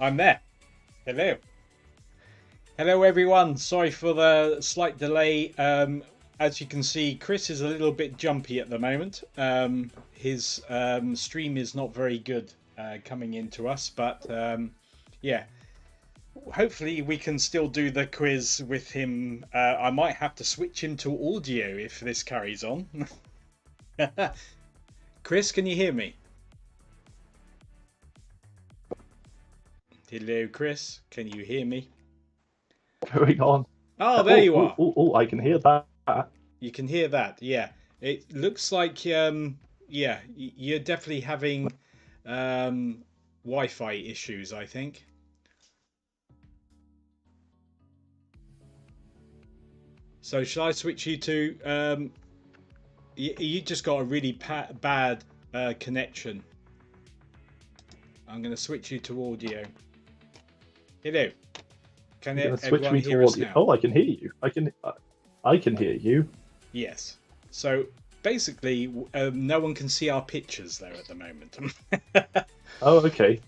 I'm there. Hello. Hello, everyone. Sorry for the slight delay. As you can see, Chris is a little bit jumpy at the moment. His stream is not very good coming into us, but yeah, hopefully we can still do the quiz with him. I might have to switch him to audio if this carries on. Chris, can you hear me? Hello, Chris. Can you hear me? Going on? Oh, there you are. I can hear that. You can hear that, yeah. It looks like, yeah, you're definitely having Wi-Fi issues, I think. So shall I switch you to? You just got a really bad connection. I'm going to switch you to audio. Hello. Can You're gonna switch everyone me hear us to audio. now? Oh, I can hear you. I can hear you. Yes. So basically, no one can see our pictures there at the moment. Oh, okay.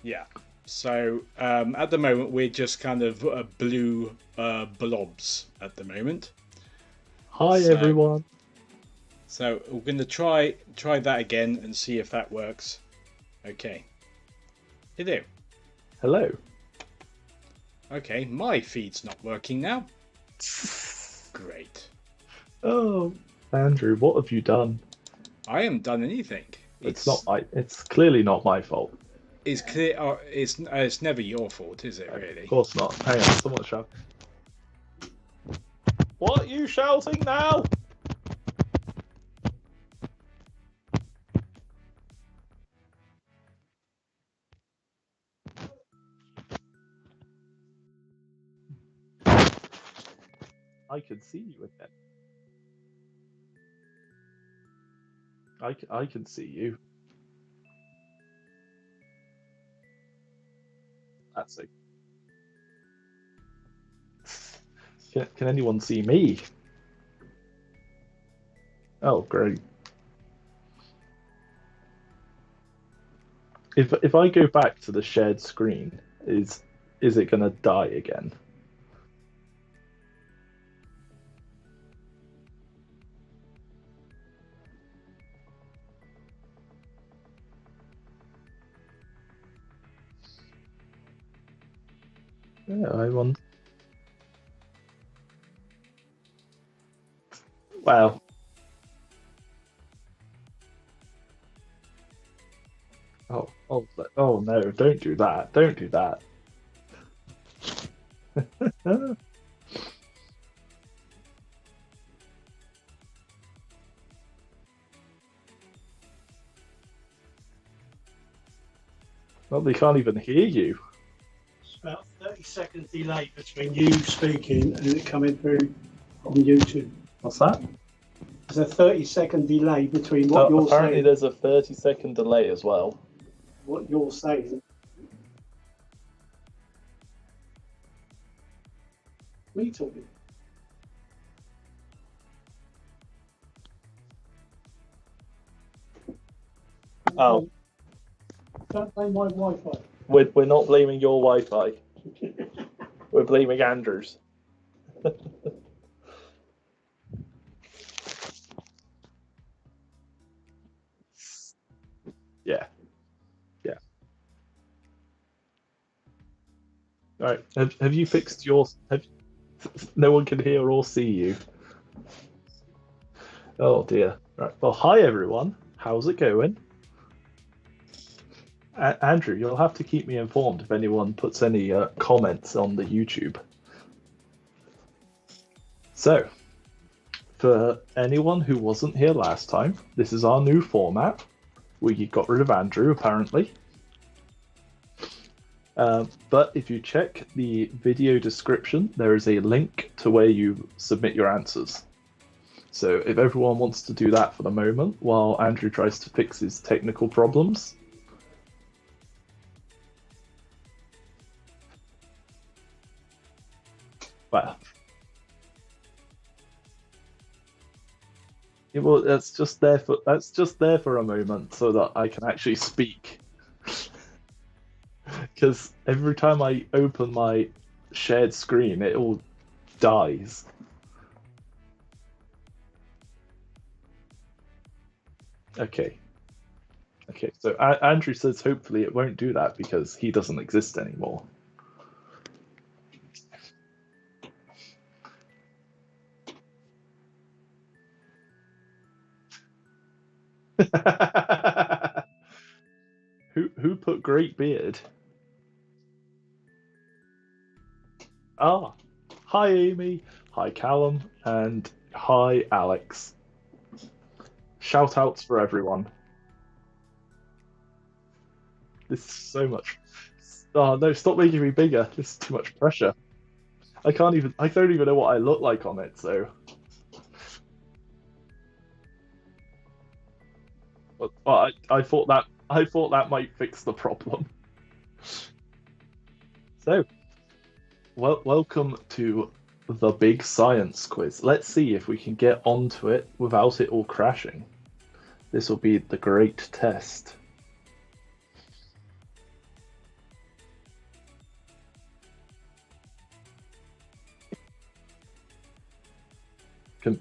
Yeah. So at the moment, we're just kind of blue blobs at the moment. Hi, everyone. So we're going to try that again and see if that works. Okay. Hello. Hello. Okay, my feed's not working now. Great. Oh, Andrew, what have you done? I haven't done anything. It's clearly not my fault. It's clear. It's never your fault, is it? Of Really? course not. Hang on, someone shout. What are you shouting now? I can see you again. I can see you. That's it. Can anyone see me? Oh, great. If I go back to the shared screen, is it gonna die again? Yeah, I want. Wow. Oh no! Don't do that! Don't do that! Well, they can't even hear you. It's about 30-second delay between you speaking and it coming through on YouTube. What's that? There's a 30-second delay between what you're Apparently, saying, there's a 30-second delay as well. what you're saying. What are you talking? Oh, Don't blame my Wi-Fi. we're not blaming your Wi-Fi. We're blaming Andrew's. Yeah. Yeah. All right. Have you fixed yours? No one can hear or see you. Oh dear. Right. Well, hi everyone. How's it going? Andrew, you'll have to keep me informed if anyone puts any comments on the YouTube. So, for anyone who wasn't here last time, this is our new format. We got rid of Andrew, apparently. But if you check the video description, there is a link to where you submit your answers. So if everyone wants to do that for the moment, while Andrew tries to fix his technical problems. Well, that's just there for a moment so that I can actually speak. because every time I open my shared screen, it all dies. Okay. Okay, so Andrew says hopefully it won't do that because he doesn't exist anymore. Who put great beard? Ah, hi Amy, hi Callum, and hi Alex. Shout outs for everyone. This is so much. Oh no, stop making me bigger. This is too much pressure. I don't even know what I look like on it, so. But I thought that might fix the problem. So, welcome to the big science quiz. Let's see if we can get onto it without it all crashing. This will be the great test. Can,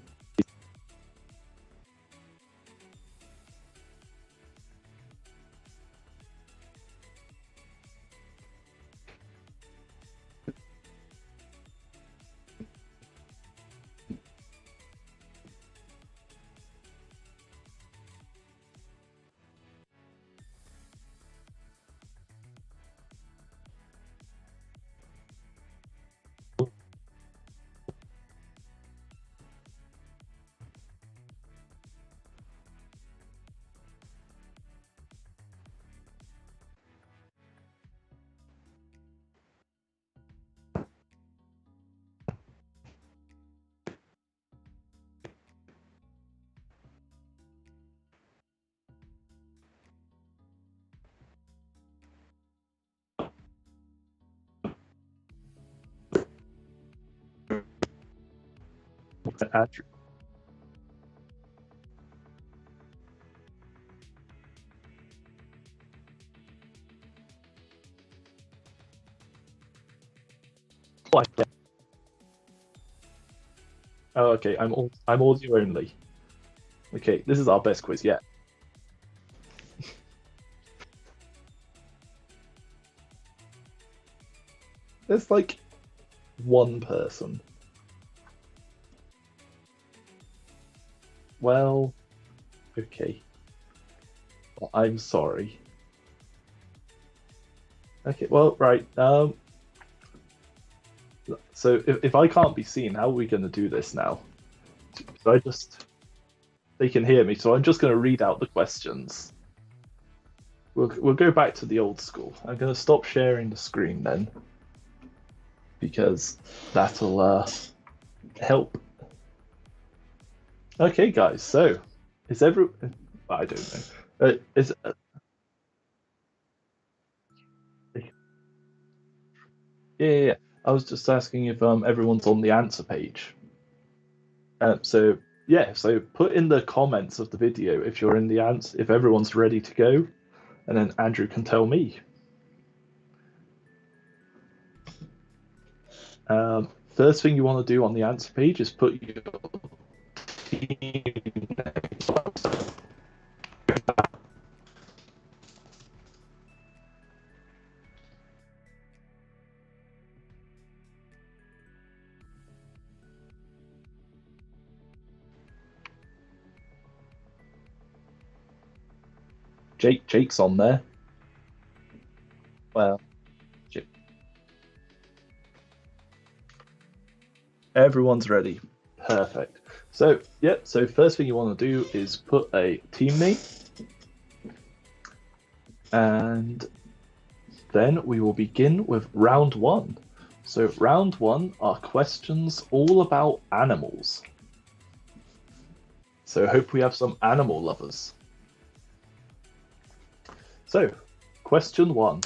Andrew, what? Oh, okay. I'm audio only. Okay, this is our best quiz yet. There's like one person. Well, okay. Well, I'm sorry. Okay, well, right. So if I can't be seen, how are we going to do this now? So they can hear me, so I'm just going to read out the questions. We'll go back to the old school. I'm going to stop sharing the screen then, because that'll help. Okay, guys. So is every I don't know. Is yeah. I was just asking if everyone's on the answer page. So yeah, so put in the comments of the video if you're in the answer, if everyone's ready to go, and then Andrew can tell me. First thing you want to do on the answer page is put your team name. Jake's on there. Well, Jake. Everyone's ready. Perfect. So, yep. So first thing you want to do is put a team name, and then we will begin with round one. So round one are questions all about animals. So hope we have some animal lovers. So, question one.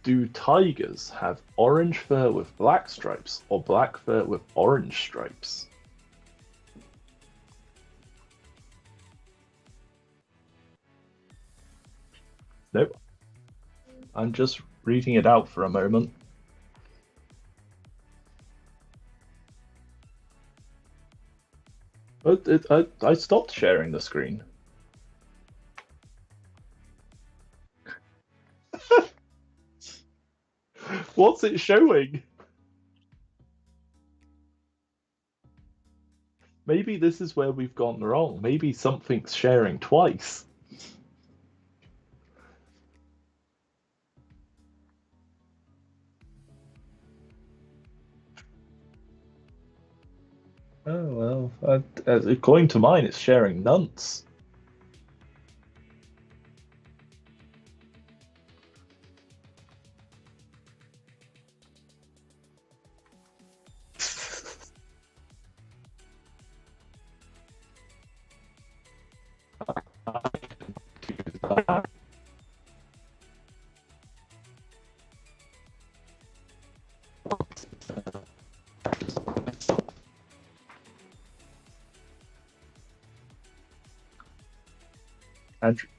Do tigers have orange fur with black stripes or black fur with orange stripes? Nope. I'm just reading it out for a moment. I stopped sharing the screen. What's it showing? Maybe this is where we've gone wrong. Maybe something's sharing twice. Oh, well, according to mine, it's sharing nonce.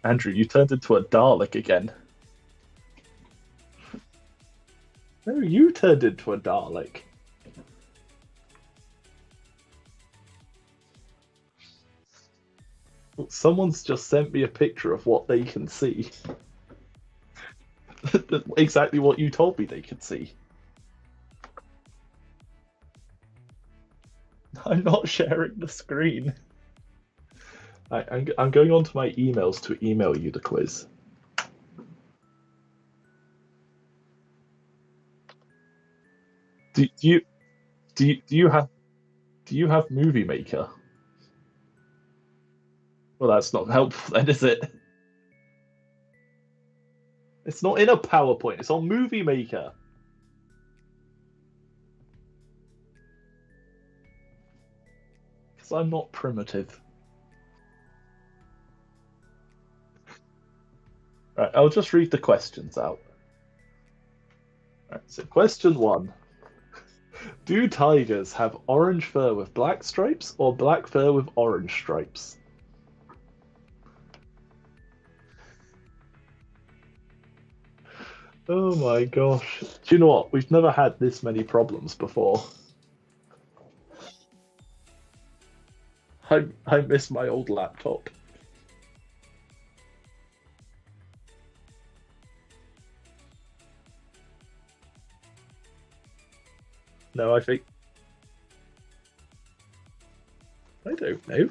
Andrew, you turned into a Dalek again. No, you turned into a Dalek. Someone's just sent me a picture of what they can see. Exactly what you told me they could see. I'm not sharing the screen. I'm going on to my emails to email you the quiz. Do you have Movie Maker? Well, that's not helpful then, is it? It's not in a PowerPoint. It's on Movie Maker. Because I'm not primitive. Right, I'll just read the questions out. Right, so question 1. Do tigers have orange fur with black stripes or black fur with orange stripes? Oh my gosh. Do you know what? We've never had this many problems before. I miss my old laptop. No, I think... I don't know.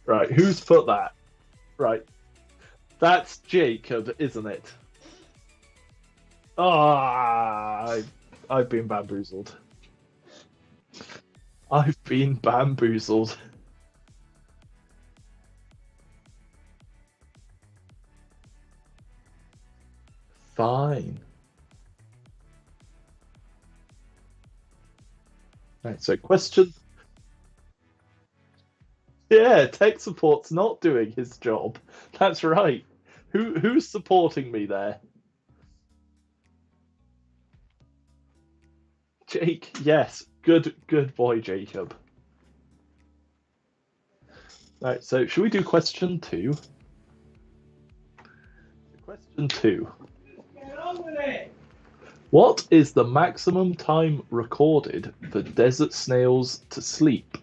Right, who's put that? Right. That's Jacob, isn't it? Ah, I've been bamboozled. I've been bamboozled. Fine. Right, so question. Yeah, tech support's not doing his job. That's right. Who's supporting me there? Jake, yes. Good boy, Jacob. Right, so should we do question 2? Question 2. Get on with it. What is the maximum time recorded for desert snails to sleep?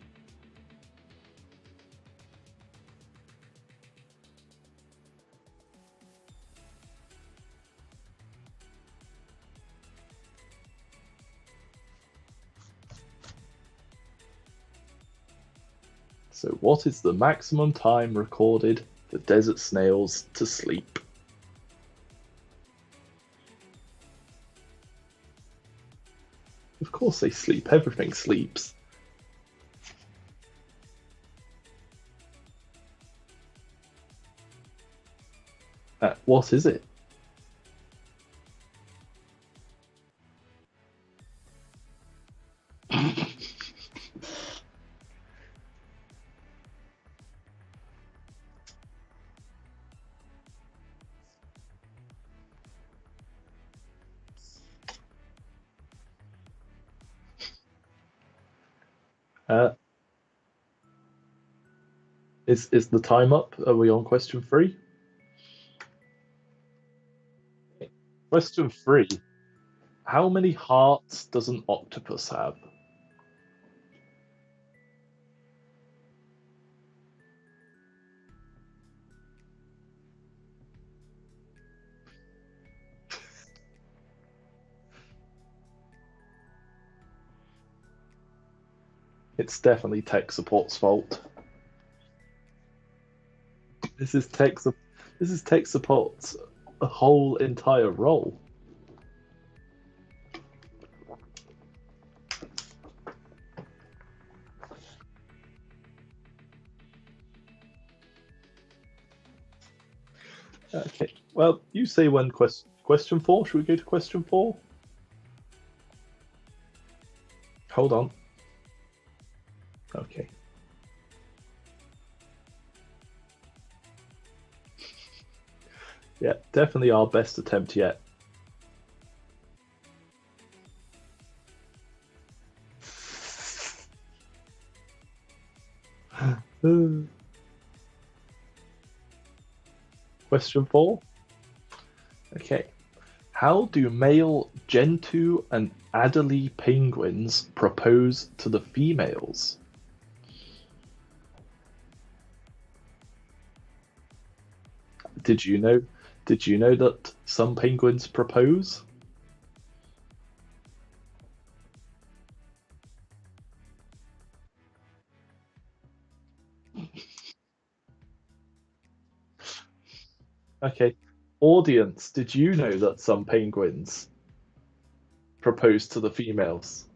So what is the maximum time recorded for desert snails to sleep? Of course they sleep. Everything sleeps. What is it? Is the time up? Are we on question 3? Question 3. How many hearts does an octopus have? It's definitely tech support's fault. This is tech support's whole entire role. Okay. Well, you say when question 4. Should we go to question 4? Hold on. Okay. Yeah, definitely our best attempt yet. Question 4. Okay. How do male Gentoo and Adelie penguins propose to the females? Did you know that some penguins propose? Okay. Audience, did you know that some penguins propose to the females?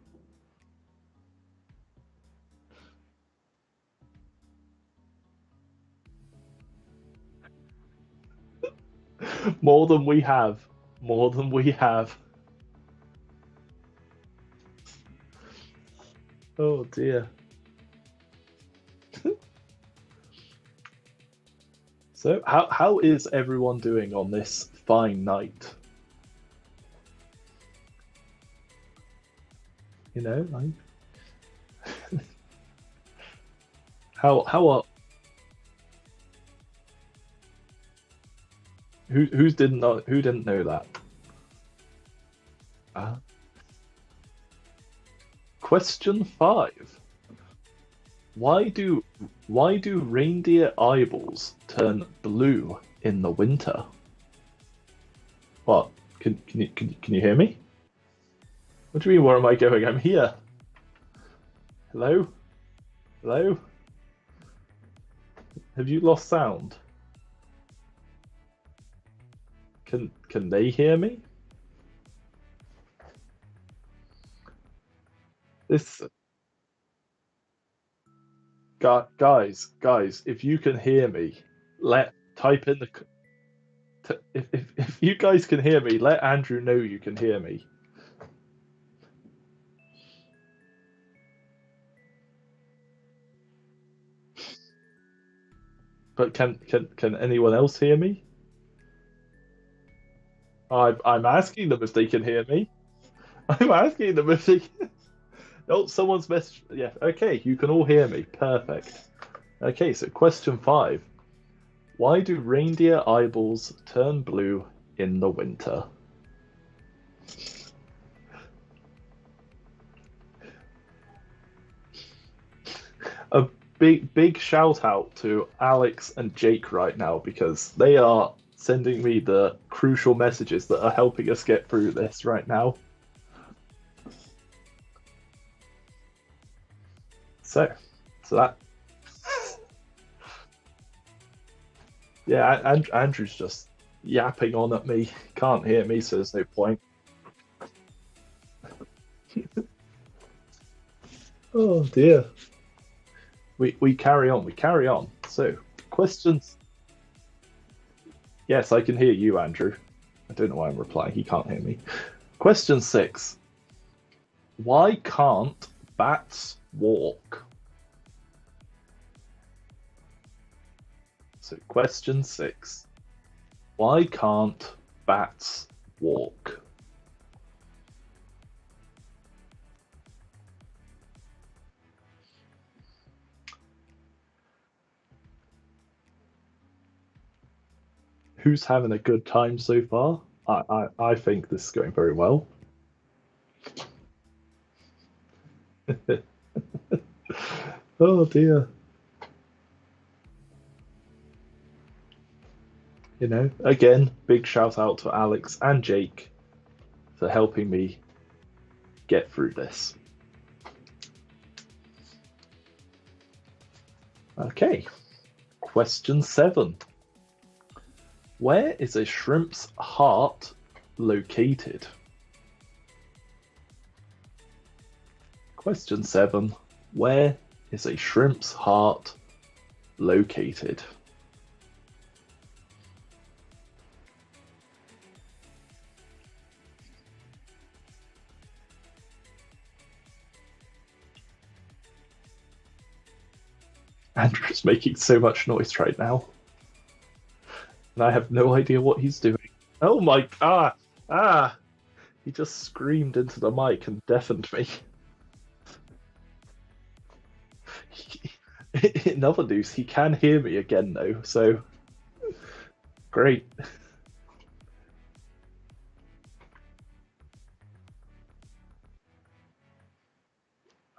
More than we have. More than we have. Oh dear. So how is everyone doing on this fine night? You know, like how are who didn't know that? Uh, Question 5. Why do reindeer eyeballs turn blue in the winter? What? Can you hear me? What do you mean? Where am I going? I'm here. Hello? Hello? Have you lost sound? Can they hear me? This guys, if you can hear me, type in the if you guys can hear me, let Andrew know you can hear me. But can anyone else hear me? I'm asking them if they can hear me. I'm asking them if they can... Oh, someone's message. Yeah, okay, you can all hear me. Perfect. Okay, so question 5. Why do reindeer eyeballs turn blue in the winter? A big shout out to Alex and Jake right now because they are sending me the crucial messages that are helping us get through this right now. So that yeah, Andrew's just yapping on at me. Can't hear me, so there's no point. Oh dear. We carry on. We carry on. So questions. Yes, I can hear you, Andrew. I don't know why I'm replying. He can't hear me. Question 6. Why can't bats walk? So question 6. Why can't bats walk? Who's having a good time so far? I think this is going very well. Oh dear. Again, big shout out to Alex and Jake for helping me get through this. Okay, question 7. Where is a shrimp's heart located? Question 7. Where is a shrimp's heart located? Andrew's making so much noise right now. And I have no idea what he's doing. Oh my... He just screamed into the mic and deafened me. In other news, he can hear me again though, so... Great.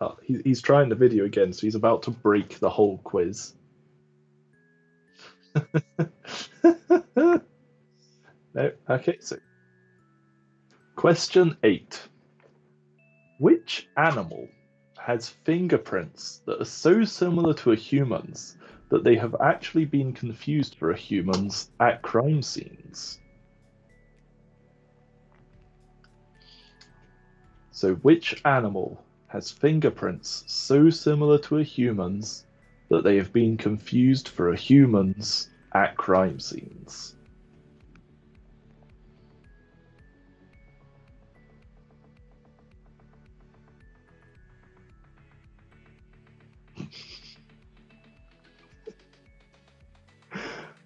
Oh, he's trying the video again, so he's about to break the whole quiz. No, okay, so question 8. Which animal has fingerprints that are so similar to a human's that they have actually been confused for a human's at crime scenes? So which animal has fingerprints so similar to a human's that they have been confused for a human's at crime scenes?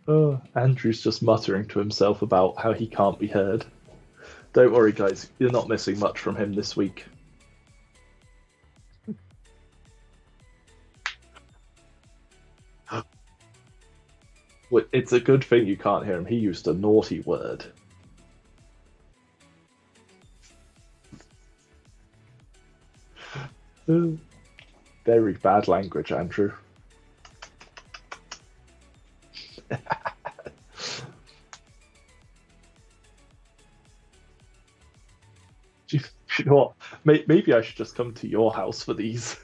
Oh, Andrew's just muttering to himself about how he can't be heard. Don't worry, guys, you're not missing much from him this week. Well, it's a good thing you can't hear him. He used a naughty word. Very bad language, Andrew. Do you know what? Maybe I should just come to your house for these.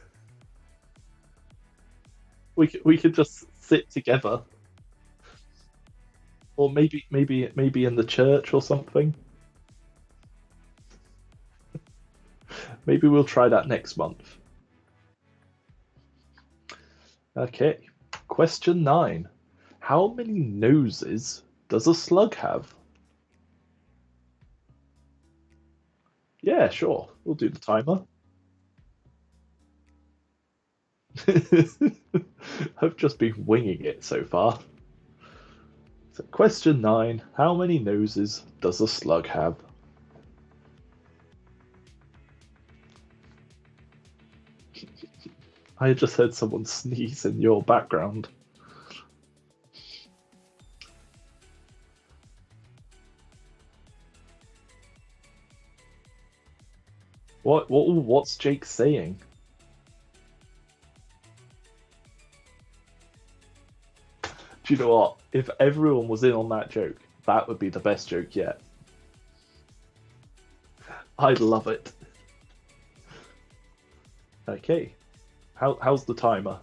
We could just sit together, or maybe in the church or something. Maybe we'll try that next month. Okay, question 9. How many noses does a slug have? Yeah, sure. We'll do the timer. I've just been winging it so far. So, question 9. How many noses does a slug have? I just heard someone sneeze in your background. What's Jake saying? Do you know what? If everyone was in on that joke, that would be the best joke yet. I'd love it. Okay. How's the timer?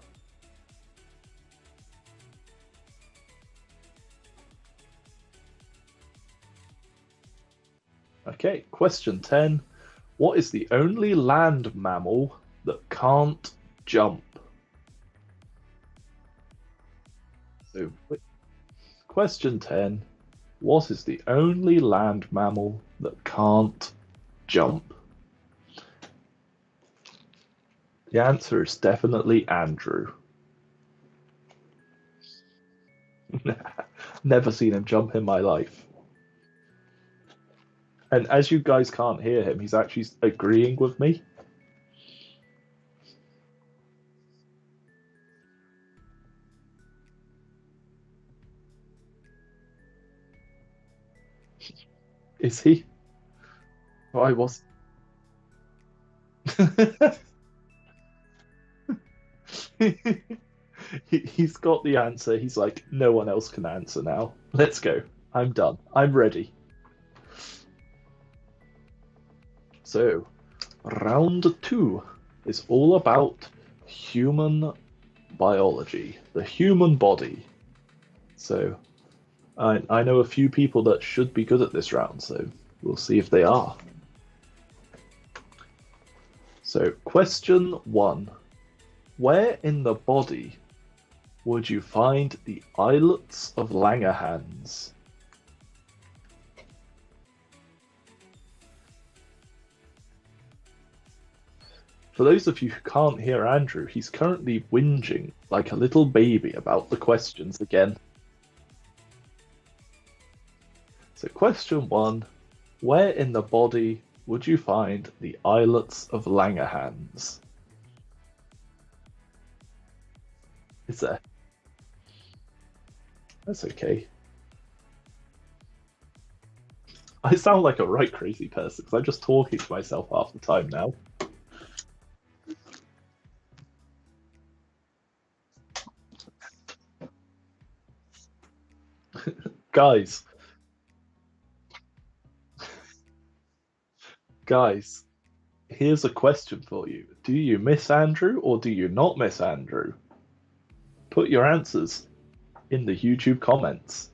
Okay, question 10. What is the only land mammal that can't jump? So, question 10. What is the only land mammal that can't jump? The answer is definitely Andrew. Never seen him jump in my life. And as you guys can't hear him, he's actually agreeing with me. Is he? Oh, I was. He's got the answer. He's like, no one else can answer now. Let's go. I'm done. I'm ready. So, round 2 is all about human biology, the human body. So, I know a few people that should be good at this round, so we'll see if they are. So, question 1. Where in the body would you find the islets of Langerhans? For those of you who can't hear Andrew, he's currently whinging like a little baby about the questions again. So question 1, where in the body would you find the islets of Langerhans? Is there? That's okay. I sound like a right crazy person because I'm just talking to myself half the time now. Guys, here's a question for you. Do you miss Andrew or do you not miss Andrew? Put your answers in the YouTube comments.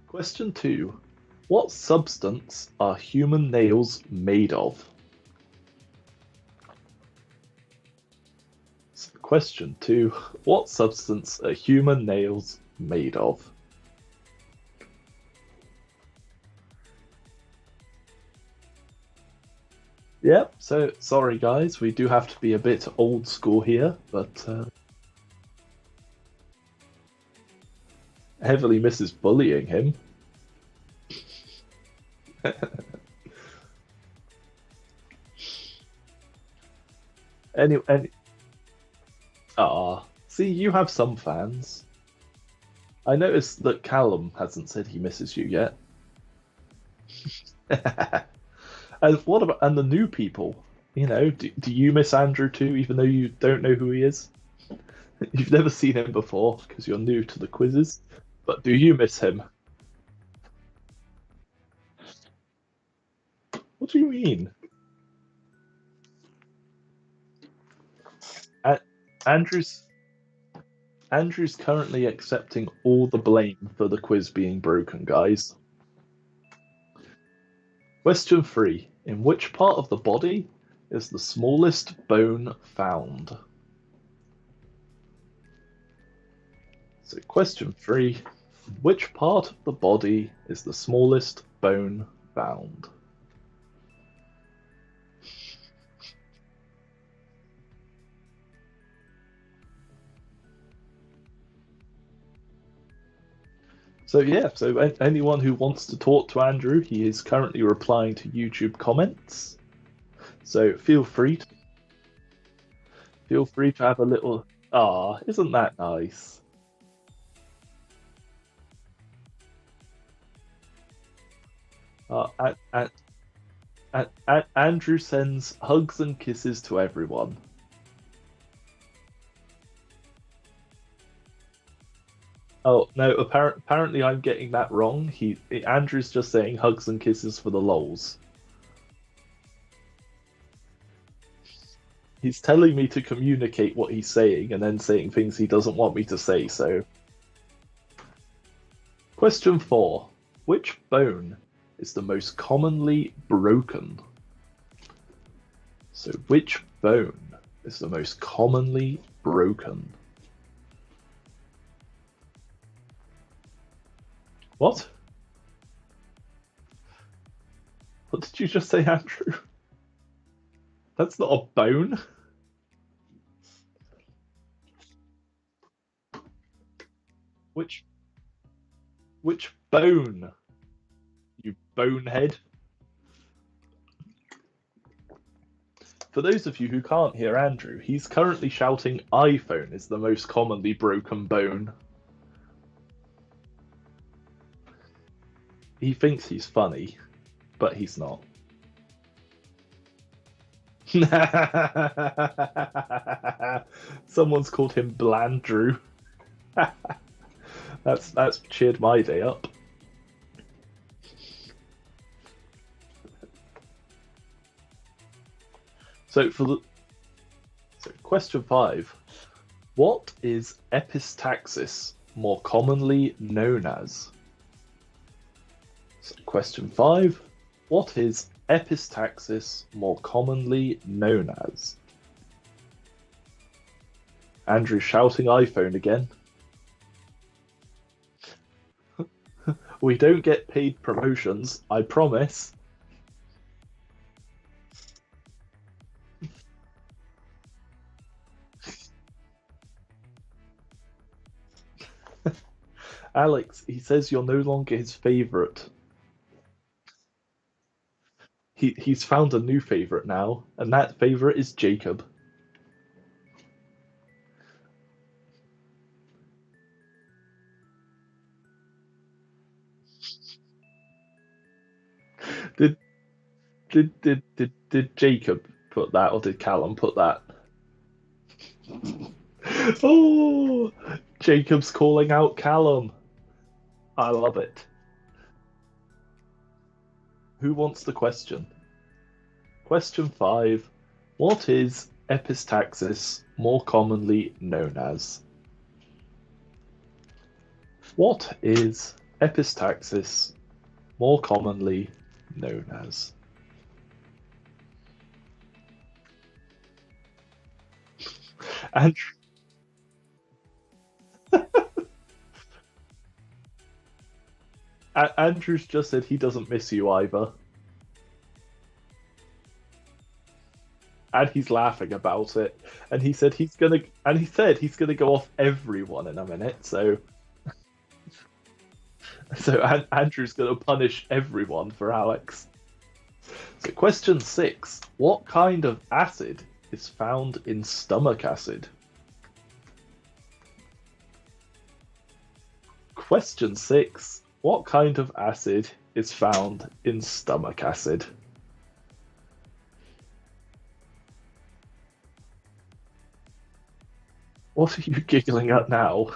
Question 2. What substance are human nails made of? So question 2. What substance are human nails made of? Yep, so sorry guys, we do have to be a bit old school here, but heavily misses bullying him. any see, you have some fans. I noticed that Callum hasn't said he misses you yet. And what about the new people? You know, do you miss Andrew too, even though you don't know who he is? You've never seen him before because you're new to the quizzes, but do you miss him? What do you mean? Andrew's currently accepting all the blame for the quiz being broken, guys. Question 3. In which part of the body is the smallest bone found? So question 3. In which part of the body is the smallest bone found? So yeah, so anyone who wants to talk to Andrew, he is currently replying to YouTube comments. So feel free to have a little. Ah, isn't that nice? Andrew sends hugs and kisses to everyone. Oh no! Apparently, I'm getting that wrong. Andrew's just saying hugs and kisses for the lols. He's telling me to communicate what he's saying and then saying things he doesn't want me to say. So, question 4: which bone is the most commonly broken? So, which bone is the most commonly broken? What? What did you just say, Andrew? That's not a bone. Which bone? You bonehead. For those of you who can't hear Andrew, he's currently shouting iPhone is the most commonly broken bone. He thinks he's funny, but he's not. Someone's called him Blandrew. That's cheered my day up. So question 5. What is epistaxis more commonly known as? So question 5. What is epistaxis more commonly known as? Andrew shouting iPhone again. We don't get paid promotions, I promise. Alex, he says you're no longer his favourite. He's found a new favourite now, and that favourite is Jacob. Did Jacob put that, or did Callum put that? Oh, Jacob's calling out Callum. I love it. Who wants the question? Question 5. What is epistaxis more commonly known as? What is epistaxis more commonly known as? Andrew. Andrew's just said he doesn't miss you either. And he's laughing about it. And he said he's gonna go off everyone in a minute, so Andrew's gonna punish everyone for Alex. So question 6. What kind of acid is found in stomach acid? Question 6. What kind of acid is found in stomach acid? What are you giggling at now?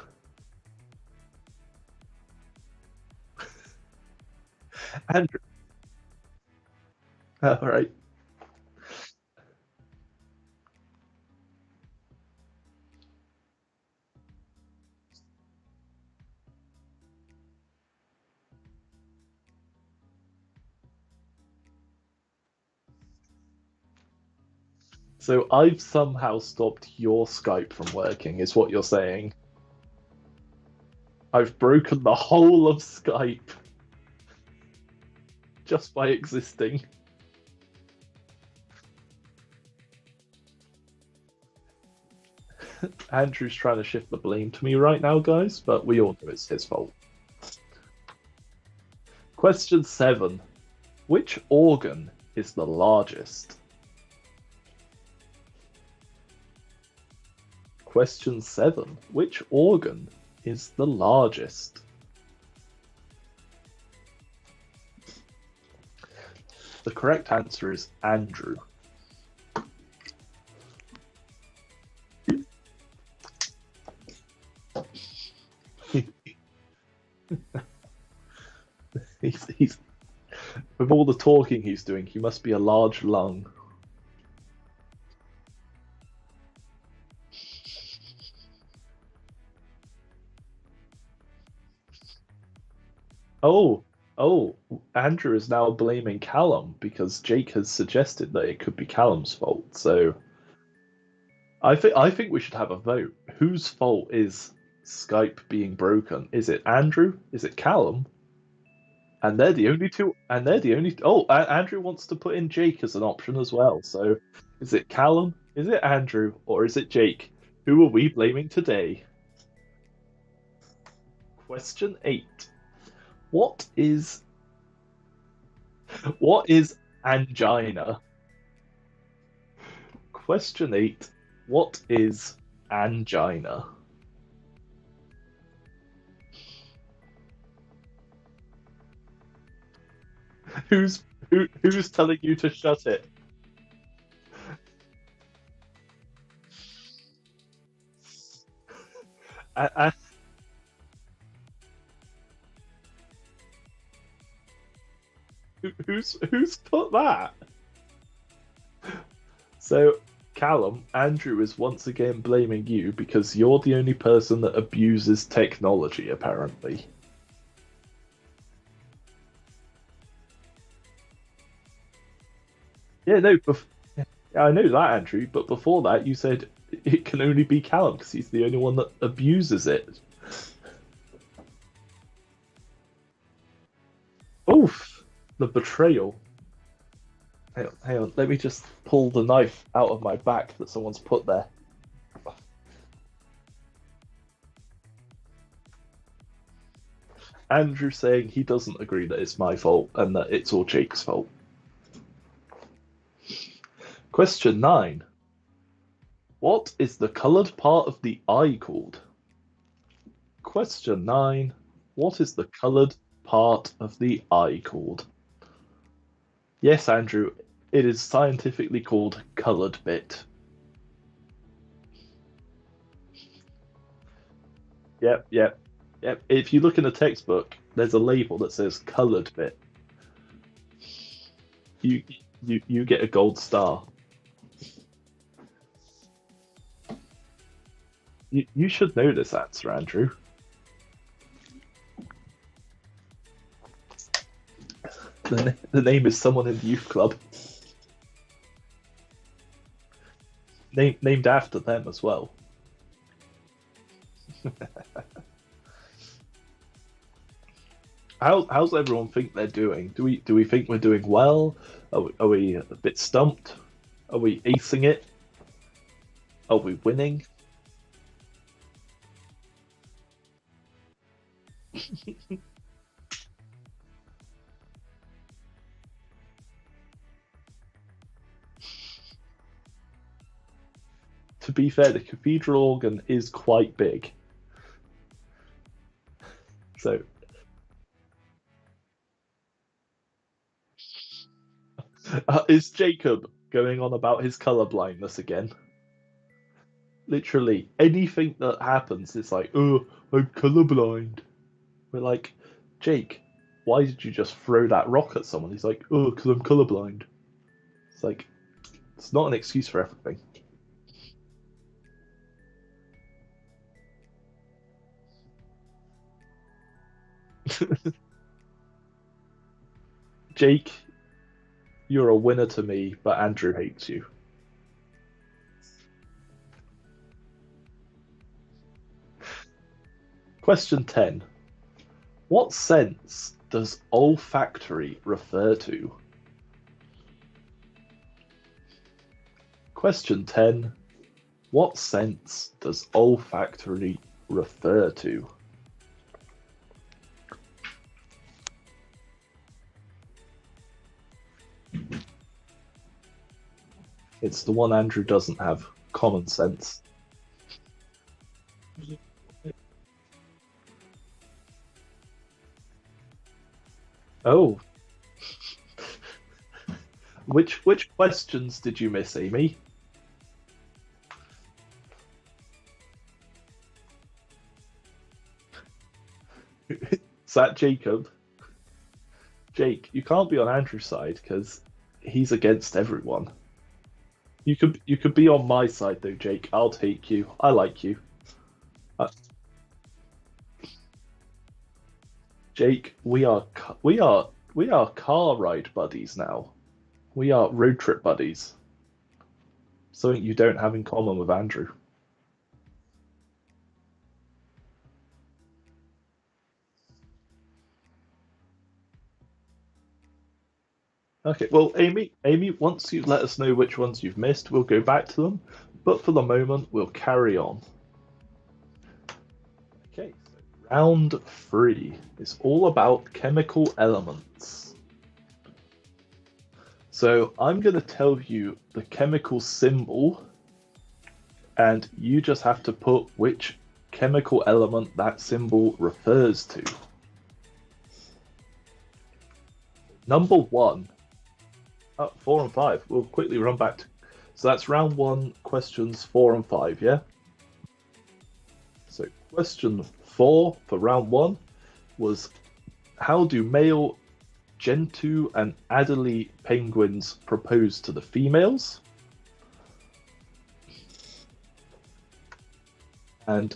Andrew. All right. So I've somehow stopped your Skype from working, is what you're saying. I've broken the whole of Skype just by existing. Andrew's trying to shift the blame to me right now, guys, but we all know it's his fault. Question 7. Which organ is the largest? Question 7. Which organ is the largest? The correct answer is Andrew. he's with all the talking he's doing, he must be a large lung. Oh, Andrew is now blaming Callum because Jake has suggested that it could be Callum's fault. So I think we should have a vote. Whose fault is Skype being broken? Is it Andrew? Is it Callum? And they're the only two. And they're the only. Oh, Andrew wants to put in Jake as an option as well. So is it Callum? Is it Andrew? Or is it Jake? Who are we blaming today? Question 8. What is angina? Question 8. What is angina? Who's telling you to shut it? I, who's put that? So, Callum, Andrew is once again blaming you because you're the only person that abuses technology, apparently. Yeah, no, yeah, I know that, Andrew, but before that you said it can only be Callum because he's the only one that abuses it. Oof, the betrayal. Hang on, let me just pull the knife out of my back that someone's put there. Andrew saying he doesn't agree that it's my fault and that it's all Jake's fault. Question 9. What is the coloured part of the eye called? Question 9. What is the coloured part of the eye called? Yes, Andrew, it is scientifically called coloured bit. Yep. If you look in the textbook, there's a label that says coloured bit. You get a gold star. You should know this answer, Andrew. The name is someone in the youth club. Named after them as well. How's everyone think they're doing? Do we think we're doing well? Are we a bit stumped? Are we acing it? Are we winning? To be fair, the cathedral organ is quite big. So, is Jacob going on about his colour blindness again? Literally, anything that happens is like, oh, I'm colourblind. We're like, Jake, why did you just throw that rock at someone? He's like, oh, because I'm colourblind. It's like, it's not an excuse for everything. Jake, you're a winner to me, but Andrew hates you. Question 10. What sense does olfactory refer to? Question 10. What sense does olfactory refer to? It's the one Andrew doesn't have, common sense. Oh. Which questions did you miss, Amy? Is that Jacob? Jake, you can't be on Andrew's side because he's against everyone. You could be on my side though, Jake. I'll take you. I like you. Jake, we are car ride buddies now. We are road trip buddies. Something you don't have in common with Andrew. Okay, well, Amy, once you let us know which ones you've missed, we'll go back to them. But for the moment, we'll carry on. Okay, so round 3 is all about chemical elements. So I'm going to tell you the chemical symbol, and you just have to put which chemical element that symbol refers to. Number 1. 4 and 5. We'll quickly run back to... So that's round 1, questions 4 and 5, yeah? So question 4 for round 1 was, how do male Gentoo and Adelie penguins propose to the females? And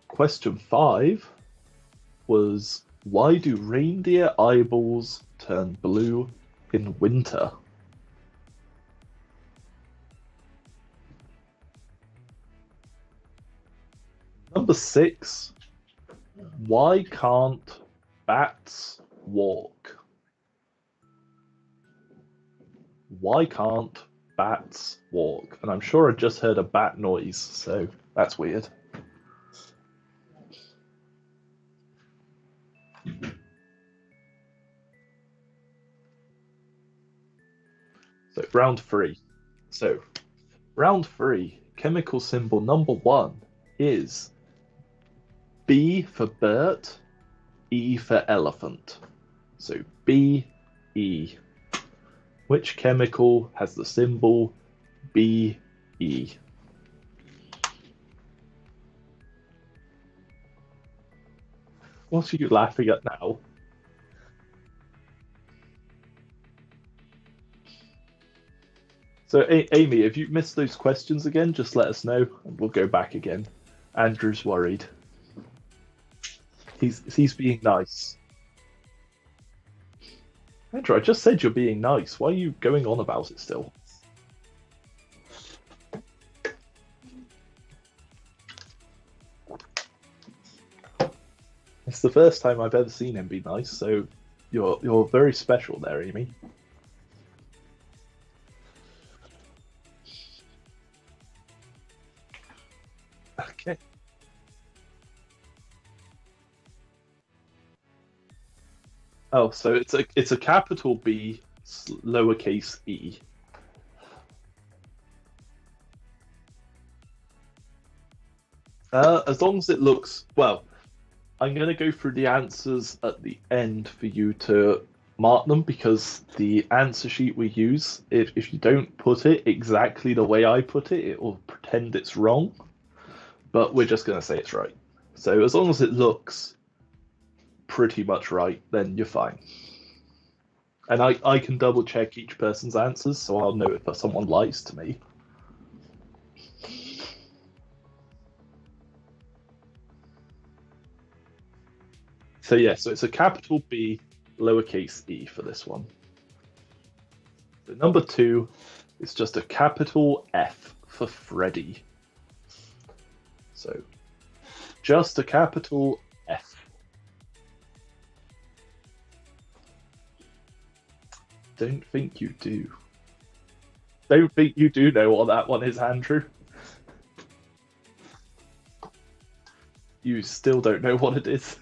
question 5 was, why do reindeer eyeballs turn blue in winter? Number 6, why can't bats walk? Why can't bats walk? And I'm sure I just heard a bat noise, so that's weird. So round 3. So round 3, chemical symbol number 1 is B for Bert, E for elephant. So B, E. Which chemical has the symbol B, E? What are you laughing at now? So, Amy, if you missed those questions again, just let us know and we'll go back again. Andrew's worried. He's being nice. Andrew, I just said you're being nice. Why are you going on about it still? It's the first time I've ever seen him be nice, so you're very special there, Amy. Okay. Oh, so it's a capital B, lowercase e. As long as it looks well, I'm going to go through the answers at the end for you to mark them because the answer sheet we use, if you don't put it exactly the way I put it, it will pretend it's wrong. But we're just going to say it's right. So as long as it looks pretty much right, then you're fine. And I can double check each person's answers, so I'll know if someone lies to me. So yeah, so it's a capital B, lowercase e for this one. So number 2 is just a capital F for Freddy. So just a capital F. Don't think you do. Don't think you do know what that one is, Andrew. You still don't know what it is.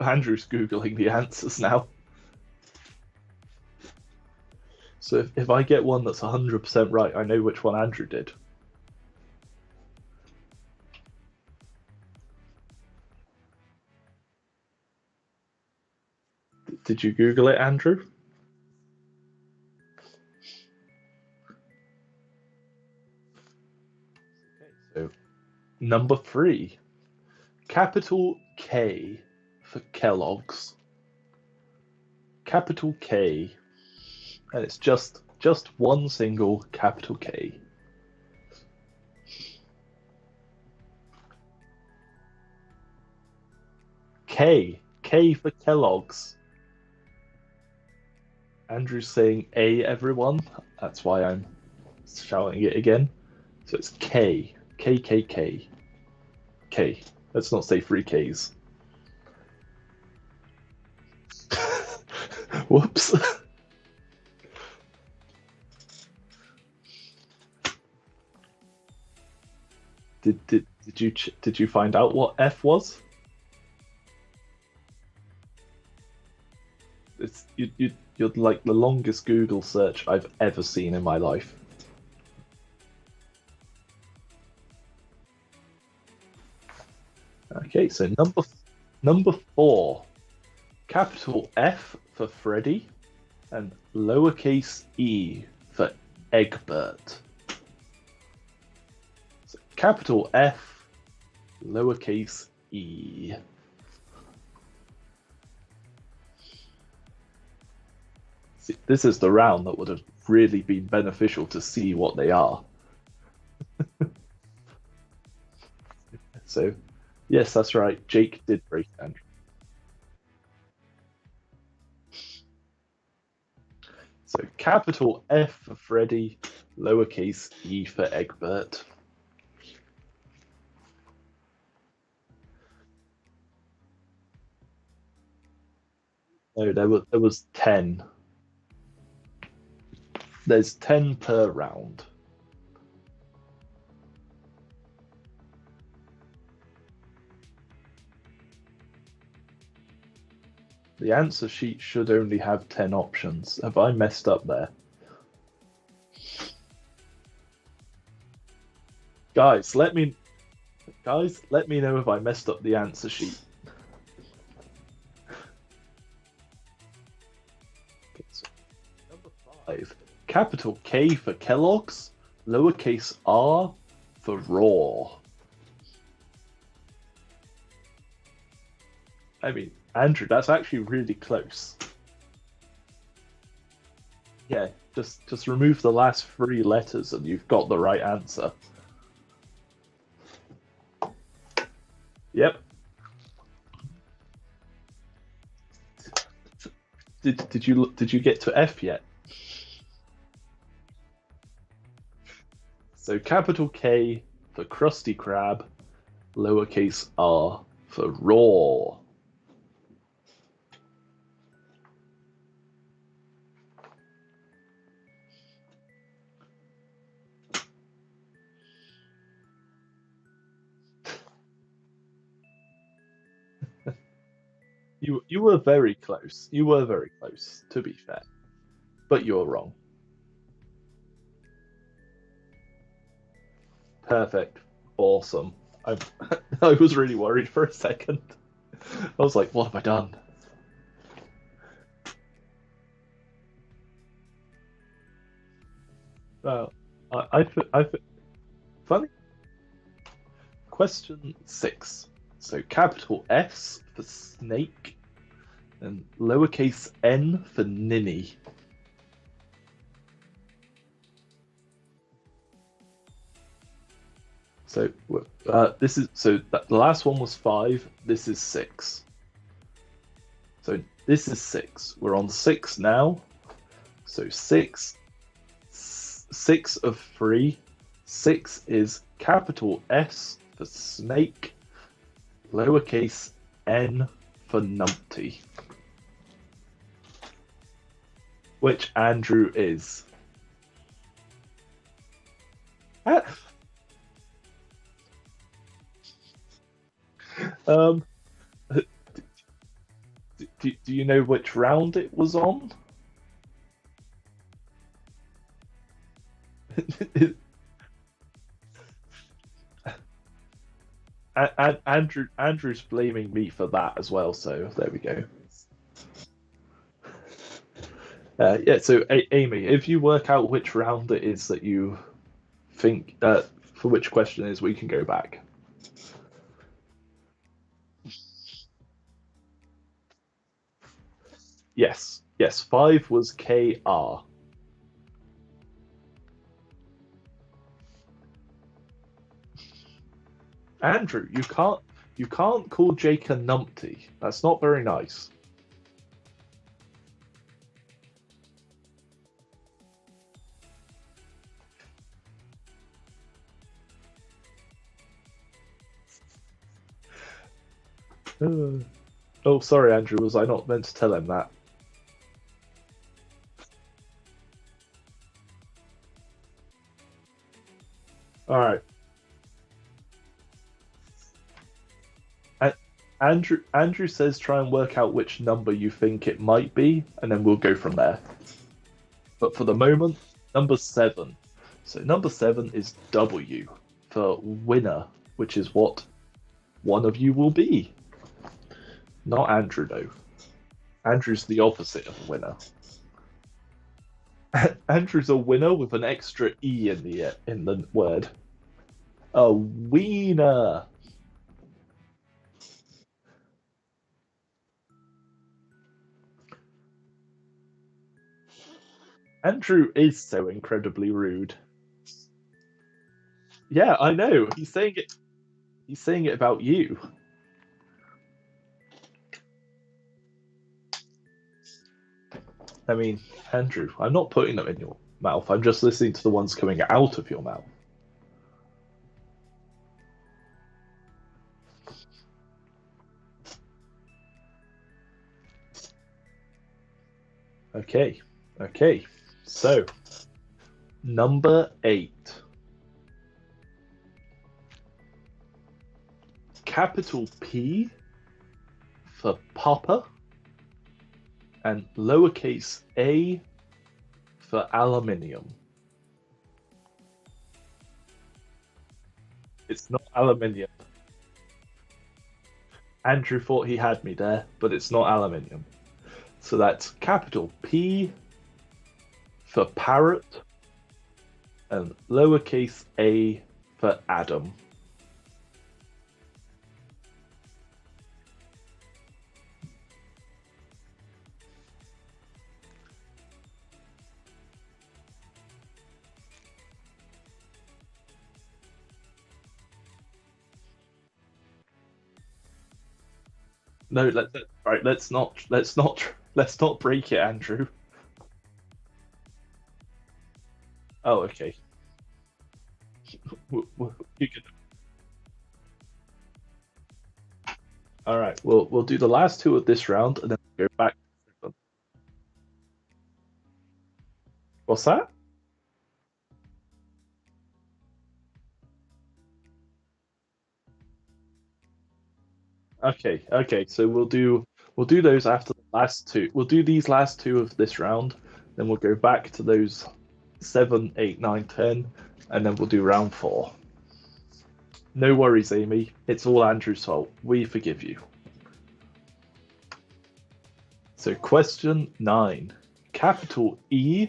Andrew's Googling the answers now. So if I get one that's 100% right, I know which one Andrew did. Did you Google it, Andrew? Okay, so number 3, capital K for Kellogg's. Capital K, and it's just one single capital K. K for Kellogg's. Andrew's saying A, everyone. That's why I'm shouting it again. So it's K. K, K, K. K. Let's not say 3 Ks. Whoops. Did you find out what F was? You're like the longest Google search I've ever seen in my life. Okay, so number 4, capital F for Freddy, and lowercase e for Egbert. So capital F, lowercase e. See, this is the round that would have really been beneficial to see what they are. So, yes, that's right. Jake did break Andrew. So capital F for Freddy, lowercase e for Egbert. No, there was 10. There's 10 per round. The answer sheet should only have 10 options. Have I messed up there? Guys, let me know if I messed up the answer sheet. Okay, so number 5. Capital K for Kellogg's, lowercase r for Raw. I mean, Andrew, that's actually really close. Yeah, just remove the last 3 letters and you've got the right answer. Yep. Did you get to F yet? So capital K for Krusty Krab, lowercase r for Raw. You were very close. You were very close, to be fair. But you're wrong. Perfect. Awesome. I I was really worried for a second. I was like, what have I done? Well, I funny. Question 6. So capital S for snake and lowercase n for ninny. So this is the last one was 5. This is 6. So this is 6. We're on 6 now. So 6 of 3. 6 is capital S for snake, lowercase n for numpty. Which Andrew is. Do you know which round it was on? Andrew's blaming me for that as well, so there we go. Yeah, so Amy, if you work out which round it is that you think for which question it is, we can go back. Yes, 5 was KR. Andrew, you can't call Jake a numpty. That's not very nice. Oh, sorry, Andrew. Was I not meant to tell him that? All right. Andrew says try and work out which number you think it might be, and then we'll go from there. But for the moment, number 7. So number 7 is W for winner, which is what one of you will be. Not Andrew, though. Andrew's the opposite of a winner. Andrew's a winner with an extra E in the word. A wiener. Andrew is so incredibly rude. Yeah, I know. He's saying it. He's saying it about you. I mean, Andrew, I'm not putting them in your mouth. I'm just listening to the ones coming out of your mouth. Okay. Okay. So, number 8. Capital P for Papa and lowercase a for aluminium. It's not aluminium. Andrew thought he had me there, but it's not aluminium. So that's capital P for parrot and lowercase a for Adam. No, let's not break it, Andrew. Oh, okay. You can... All right, we'll do the last 2 of this round, and then we'll go back. What's that? Okay. So we'll do those after the last 2. We'll do these last 2 of this round, then we'll go back to those 7, 8, 9, 10, and then we'll do round 4. No worries, Amy. It's all Andrew's fault. We forgive you. So question 9. Capital E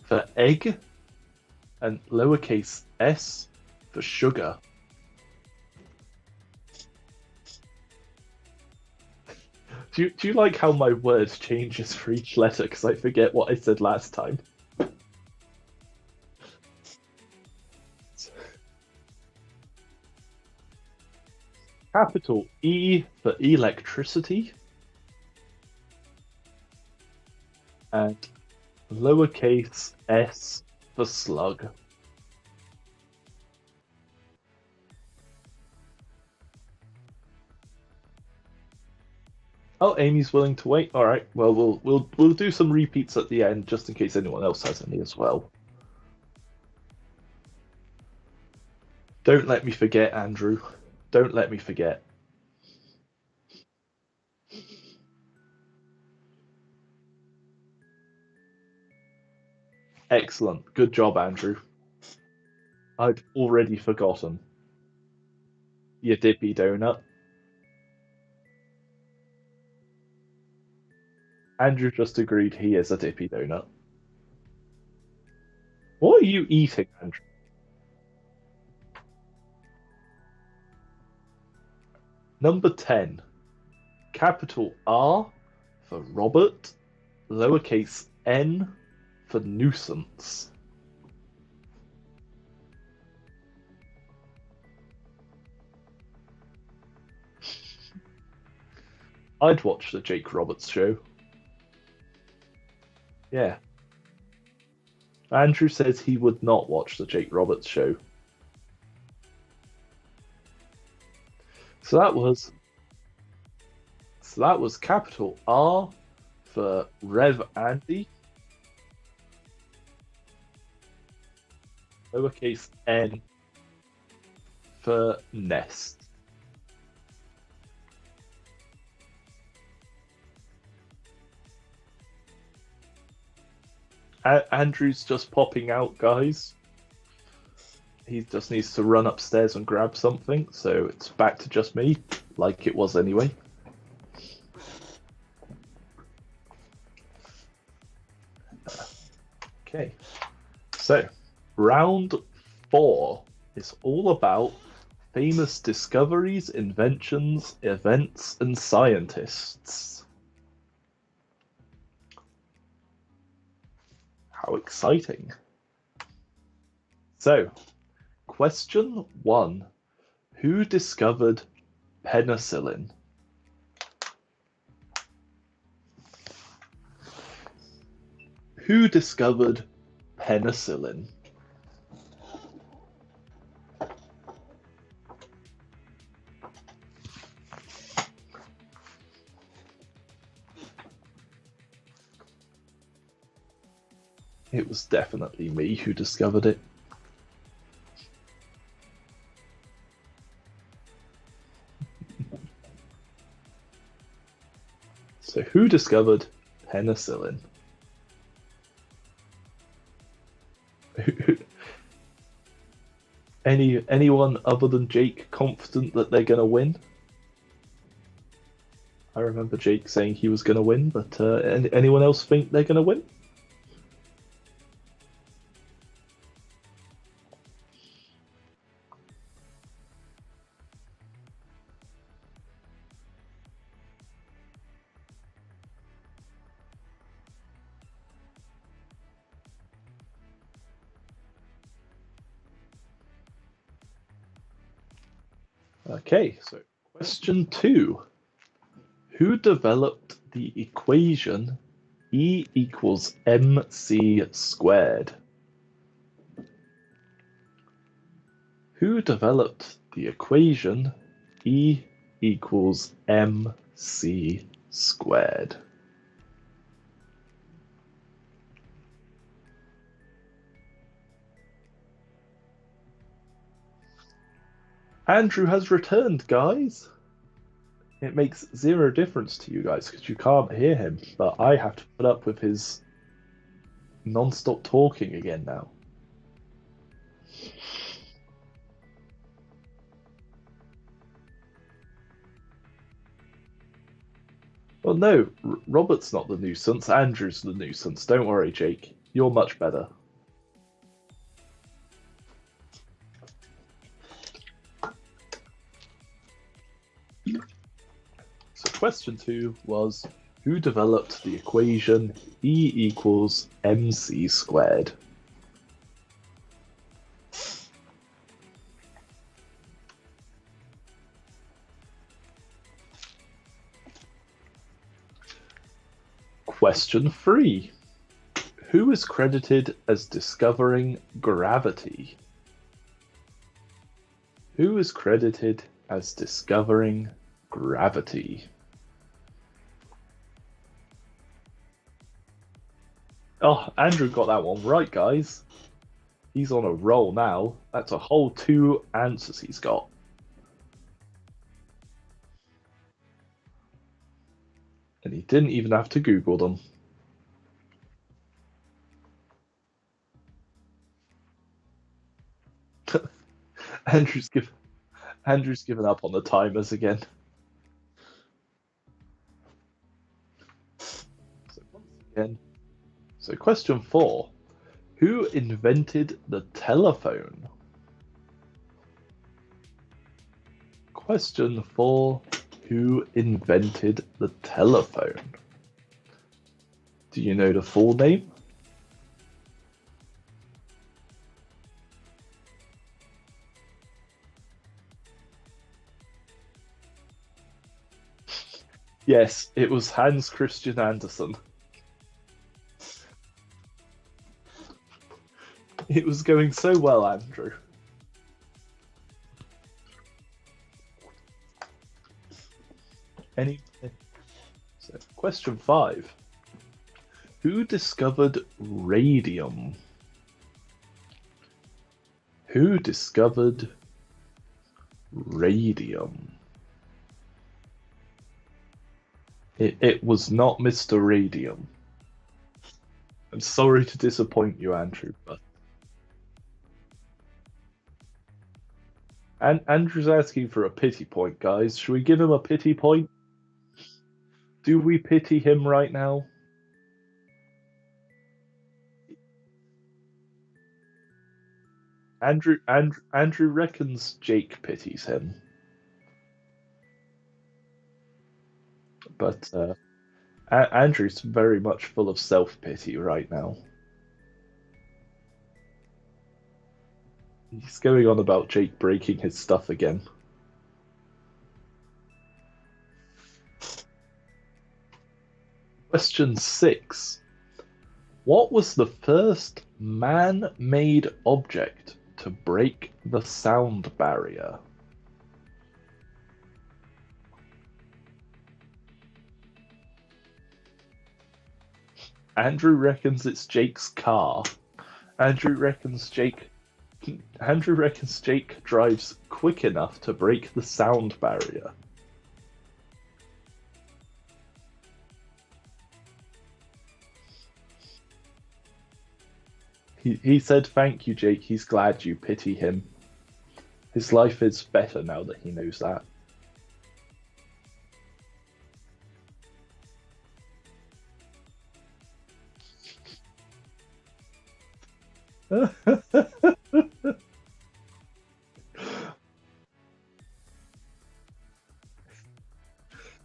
for egg and lowercase s for sugar. Do you like how my word changes for each letter because I forget what I said last time? Capital E for electricity and lowercase s for slug. Oh, Amy's willing to wait. All right. Well, we'll do some repeats at the end just in case anyone else has any as well. Don't let me forget, Andrew. Don't let me forget. Excellent. Good job, Andrew. I'd already forgotten. You dippy donut. Andrew just agreed he is a dippy donut. What are you eating, Andrew? Number 10. Capital R for Robert, lowercase n for nuisance. I'd watch the Jake Roberts show. Yeah. Andrew says he would not watch the Jake Roberts show. So that was capital R for Rev Andy, lowercase n for Nest. Andrew's just popping out, guys. He just needs to run upstairs and grab something, so it's back to just me, like it was anyway. Okay, so round 4 is all about famous discoveries, inventions, events, and scientists. How exciting! So, question 1. Who discovered penicillin? Who discovered penicillin? It was definitely me who discovered it. So who discovered penicillin? Anyone other than Jake confident that they're going to win? I remember Jake saying he was going to win, but anyone else think they're going to win? Okay, so question 2. Who developed the equation E equals mc squared? Who developed the equation E equals mc squared? Andrew has returned, guys. It makes 0 difference to you guys because you can't hear him, but I have to put up with his non-stop talking again now. Well, no, Robert's not the nuisance. Andrew's the nuisance. Don't worry, Jake. You're much better. So question 2 was, who developed the equation E equals mc squared? Question 3. Who is credited as discovering gravity? Who is credited as discovering gravity? Oh, Andrew got that one right, guys. He's on a roll now. That's a whole 2 answers he's got. And he didn't even have to Google them. Andrew's given up on the timers again. So once again, so question 4. Who invented the telephone? Question 4. Who invented the telephone? Do you know the full name? Yes, it was Hans Christian Andersen. It was going so well, Andrew. So, question 5. Who discovered radium? Who discovered radium? It was not Mr. Radium. I'm sorry to disappoint you, Andrew, but Andrew's asking for a pity point, guys. Should we give him a pity point? Do we pity him right now? Andrew reckons Jake pities him. But Andrew's very much full of self-pity right now. He's going on about Jake breaking his stuff again. Question 6. What was the first man-made object to break the sound barrier? Andrew reckons it's Jake's car. Andrew reckons Jake drives quick enough to break the sound barrier. He said thank you, Jake. He's glad you pity him. His life is better now that he knows that.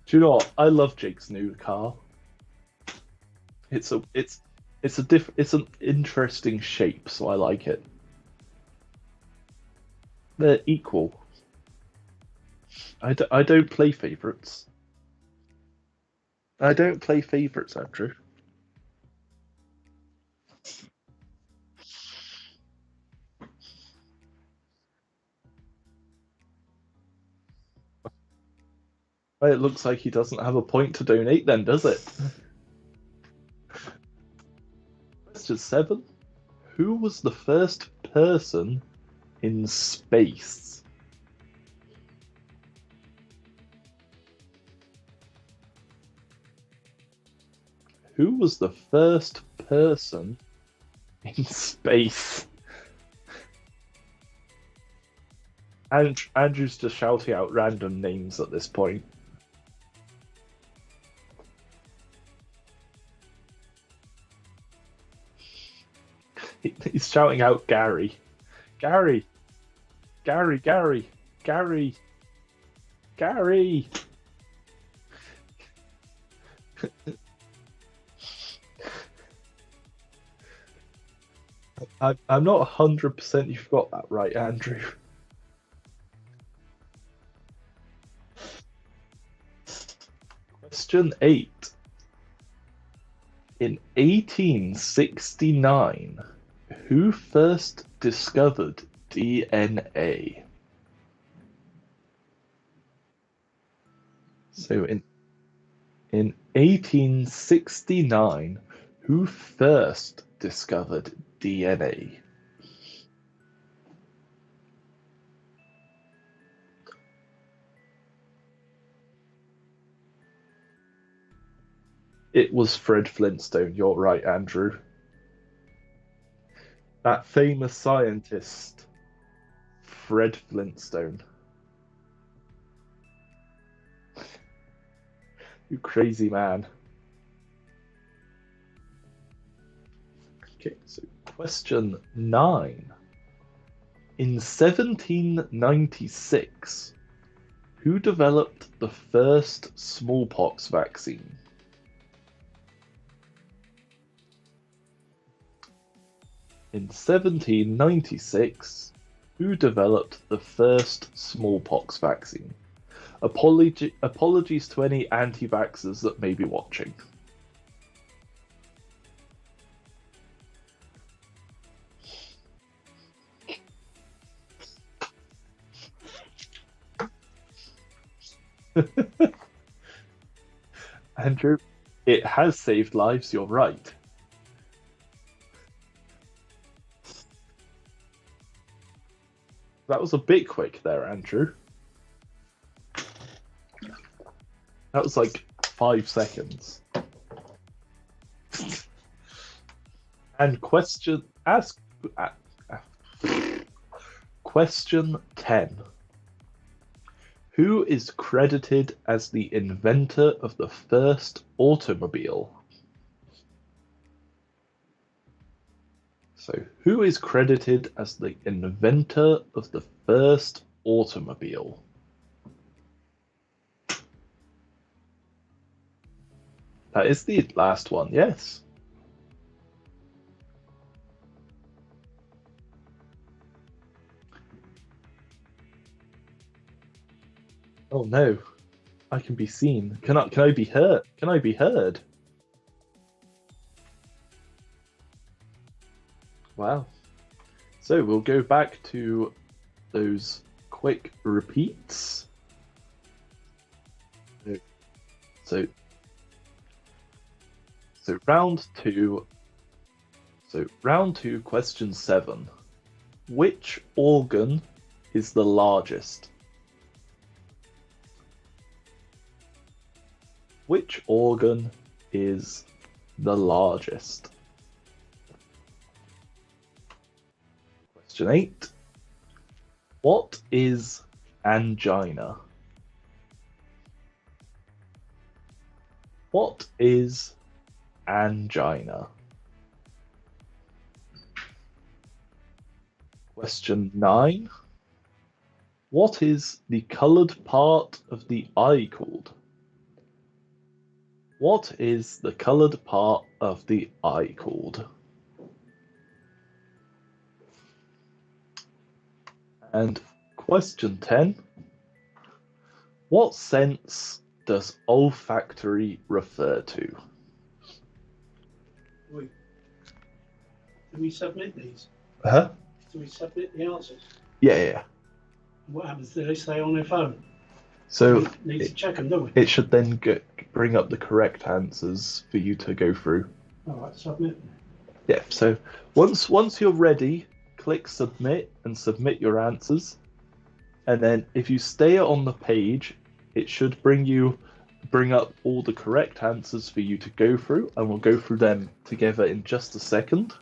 Do you know what? I love Jake's new car. It's an interesting shape, so I like it. They're equal. I don't play favorites. I don't play favorites, Andrew. Well, it looks like he doesn't have a point to donate then, does it? Question 7. Who was the first person in space? Who was the first person in space? And Andrew's just shouting out random names at this point. He's shouting out Gary. Gary! Gary, Gary, Gary, Gary! I'm not 100% you've got that right, Andrew. Question 8. In 1869, who first discovered DNA? So in 1869, who first discovered DNA? It was Fred Flintstone. You're right, Andrew. That famous scientist, Fred Flintstone. You crazy man. Okay, so question 9. In 1796, who developed the first smallpox vaccine? In 1796, who developed the first smallpox vaccine? Apologies to any anti-vaxxers that may be watching. Andrew, it has saved lives, you're right. That was a bit quick there, Andrew. That was like 5 seconds. And question 10. Who is credited as the inventor of the first automobile? So, who is credited as the inventor of the first automobile? That is the last one, yes. Oh no, I can be seen. Can I be heard? Can I be heard? Wow. So we'll go back to those quick repeats. So round two. So round two, question 7. Which organ is the largest? Which organ is the largest? Question 8. What is angina? What is angina? Question 9. What is the coloured part of the eye called? What is the coloured part of the eye called? And question 10. What sense does olfactory refer to? Do we submit these? Huh? Do we submit the answers? Yeah. What happens? Do they stay on their phone? So We need to check them, don't we? it should then bring up the correct answers for you to go through. All right, submit. Yeah, so once you're ready, click submit and submit your answers. And then if you stay on the page, it should bring up all the correct answers for you to go through, and we'll go through them together in just a second.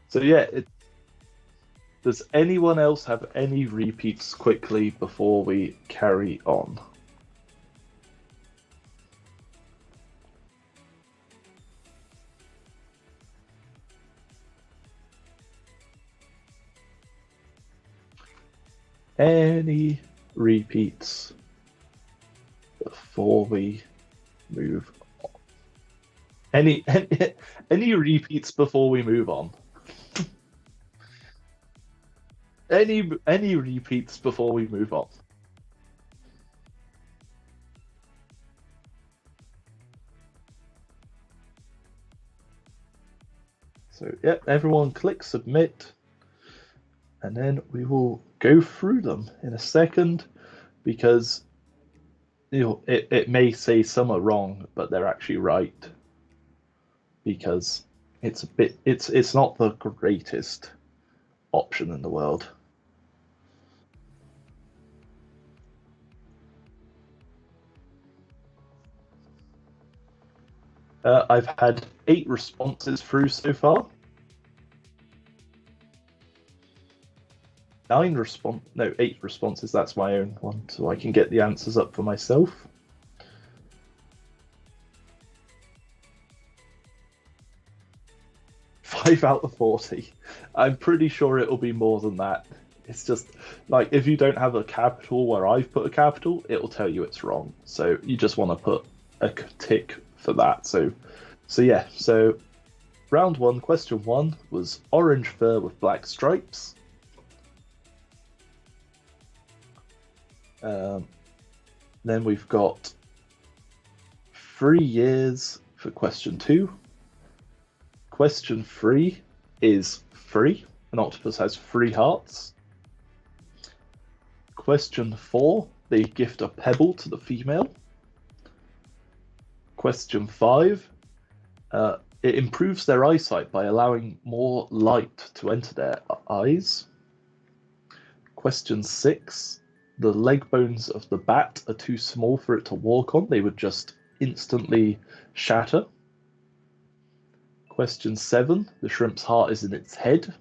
So yeah, does anyone else have any repeats quickly before we carry on? Any repeats before we move on? Any repeats before we move on? Any repeats before we move on? So yeah, everyone click submit, and then we will go through them in a second, because it may say some are wrong, but they're actually right, because it's not the greatest option in the world. I've had 8 responses through so far. 8 responses. That's my own one, so I can get the answers up for myself. Five out of 40. I'm pretty sure it'll be more than that. It's just like, if you don't have a capital where I've put a capital, it'll tell you it's wrong. So you just want to put a tick for that. So yeah. So round 1, question 1 was orange fur with black stripes. Then we've got 3 years for question 2. Question 3 is free. An octopus has 3 hearts. Question 4, they gift a pebble to the female. Question 5, it improves their eyesight by allowing more light to enter their eyes. Question 6, the leg bones of the bat are too small for it to walk on, they would just instantly shatter. Question 7, the shrimp's heart is in its head.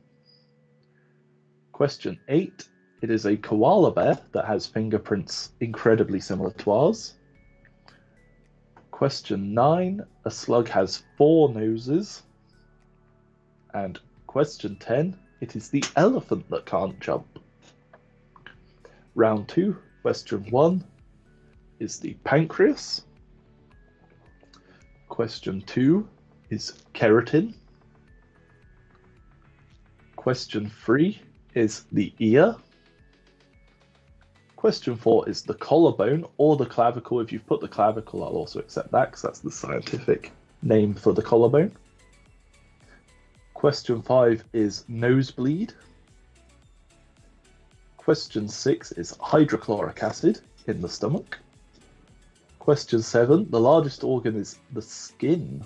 Question 8, it is a koala bear that has fingerprints incredibly similar to ours. Question 9, a slug has 4 noses. And question 10, it is the elephant that can't jump. Round 2, question 1 is the pancreas. Question 2 is keratin. Question 3 is the ear. Question 4 is the collarbone or the clavicle. If you've put the clavicle, I'll also accept that because that's the scientific name for the collarbone. Question 5 is nosebleed. Question 6 is hydrochloric acid in the stomach. Question 7, the largest organ is the skin.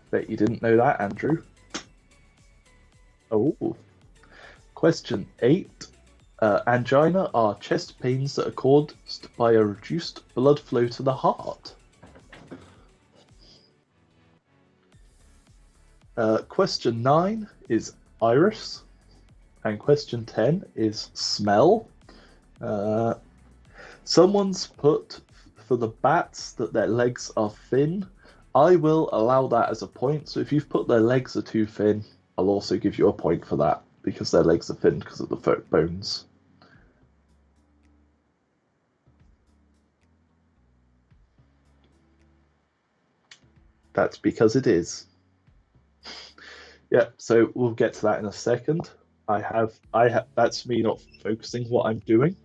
Bet you didn't know that, Andrew. Oh. Question 8, angina are chest pains that are caused by a reduced blood flow to the heart. Question 9 is iris. And question 10 is smell. Someone's put for the bats that their legs are thin. I will allow that as a point. So if you've put their legs are too thin, I'll also give you a point for that because their legs are thin because of the foot bones. That's because it is. Yeah, so we'll get to that in a second. That's me not focusing what I'm doing.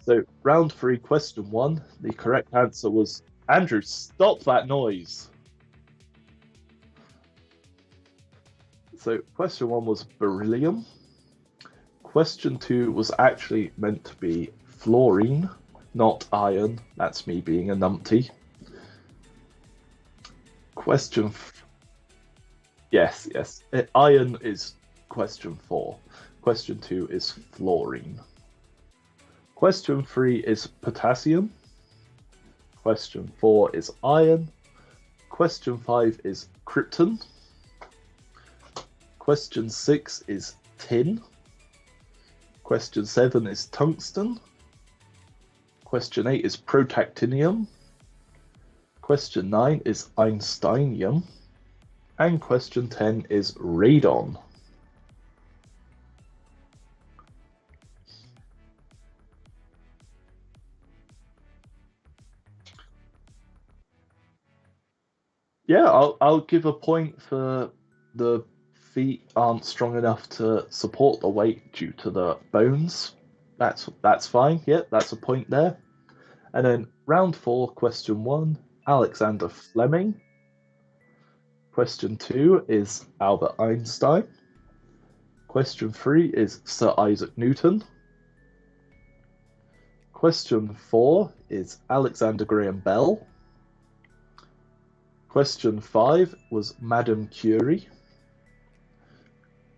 So round 3, question 1, the correct answer was, Andrew, stop that noise. So question 1 was beryllium. Question 2 was actually meant to be fluorine, not iron. That's me being a numpty. Yes. Iron is question 4. Question 2 is fluorine. Question 3 is potassium. Question 4 is iron. Question 5 is krypton. Question 6 is tin. Question 7 is tungsten. Question 8 is protactinium. Question 9 is einsteinium. And question 10 is radon. Yeah, I'll give a point for the feet aren't strong enough to support the weight due to the bones. That's fine. Yeah, that's a point there. And then round 4, question 1, Alexander Fleming. Question 2 is Albert Einstein. Question 3 is Sir Isaac Newton. Question 4 is Alexander Graham Bell. Question 5 was Madame Curie.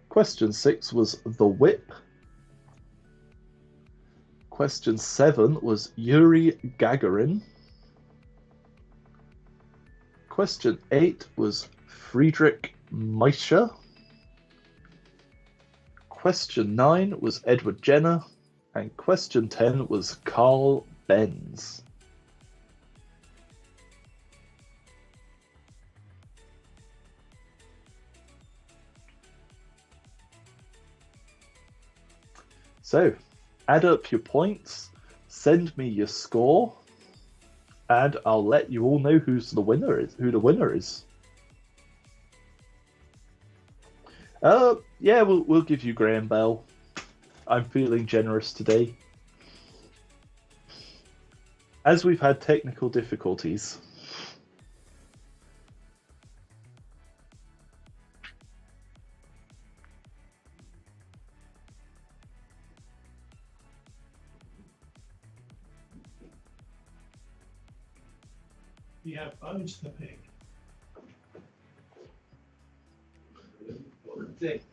Question 6 was the whip. Question 7 was Yuri Gagarin. Question 8 was Friedrich Miescher. Question 9 was Edward Jenner. And question 10 was Carl Benz. So, add up your points, send me your score, and I'll let you all know who the winner is. Yeah, we'll give you Graham Bell. I'm feeling generous today. As we've had technical difficulties. You have bones to pick.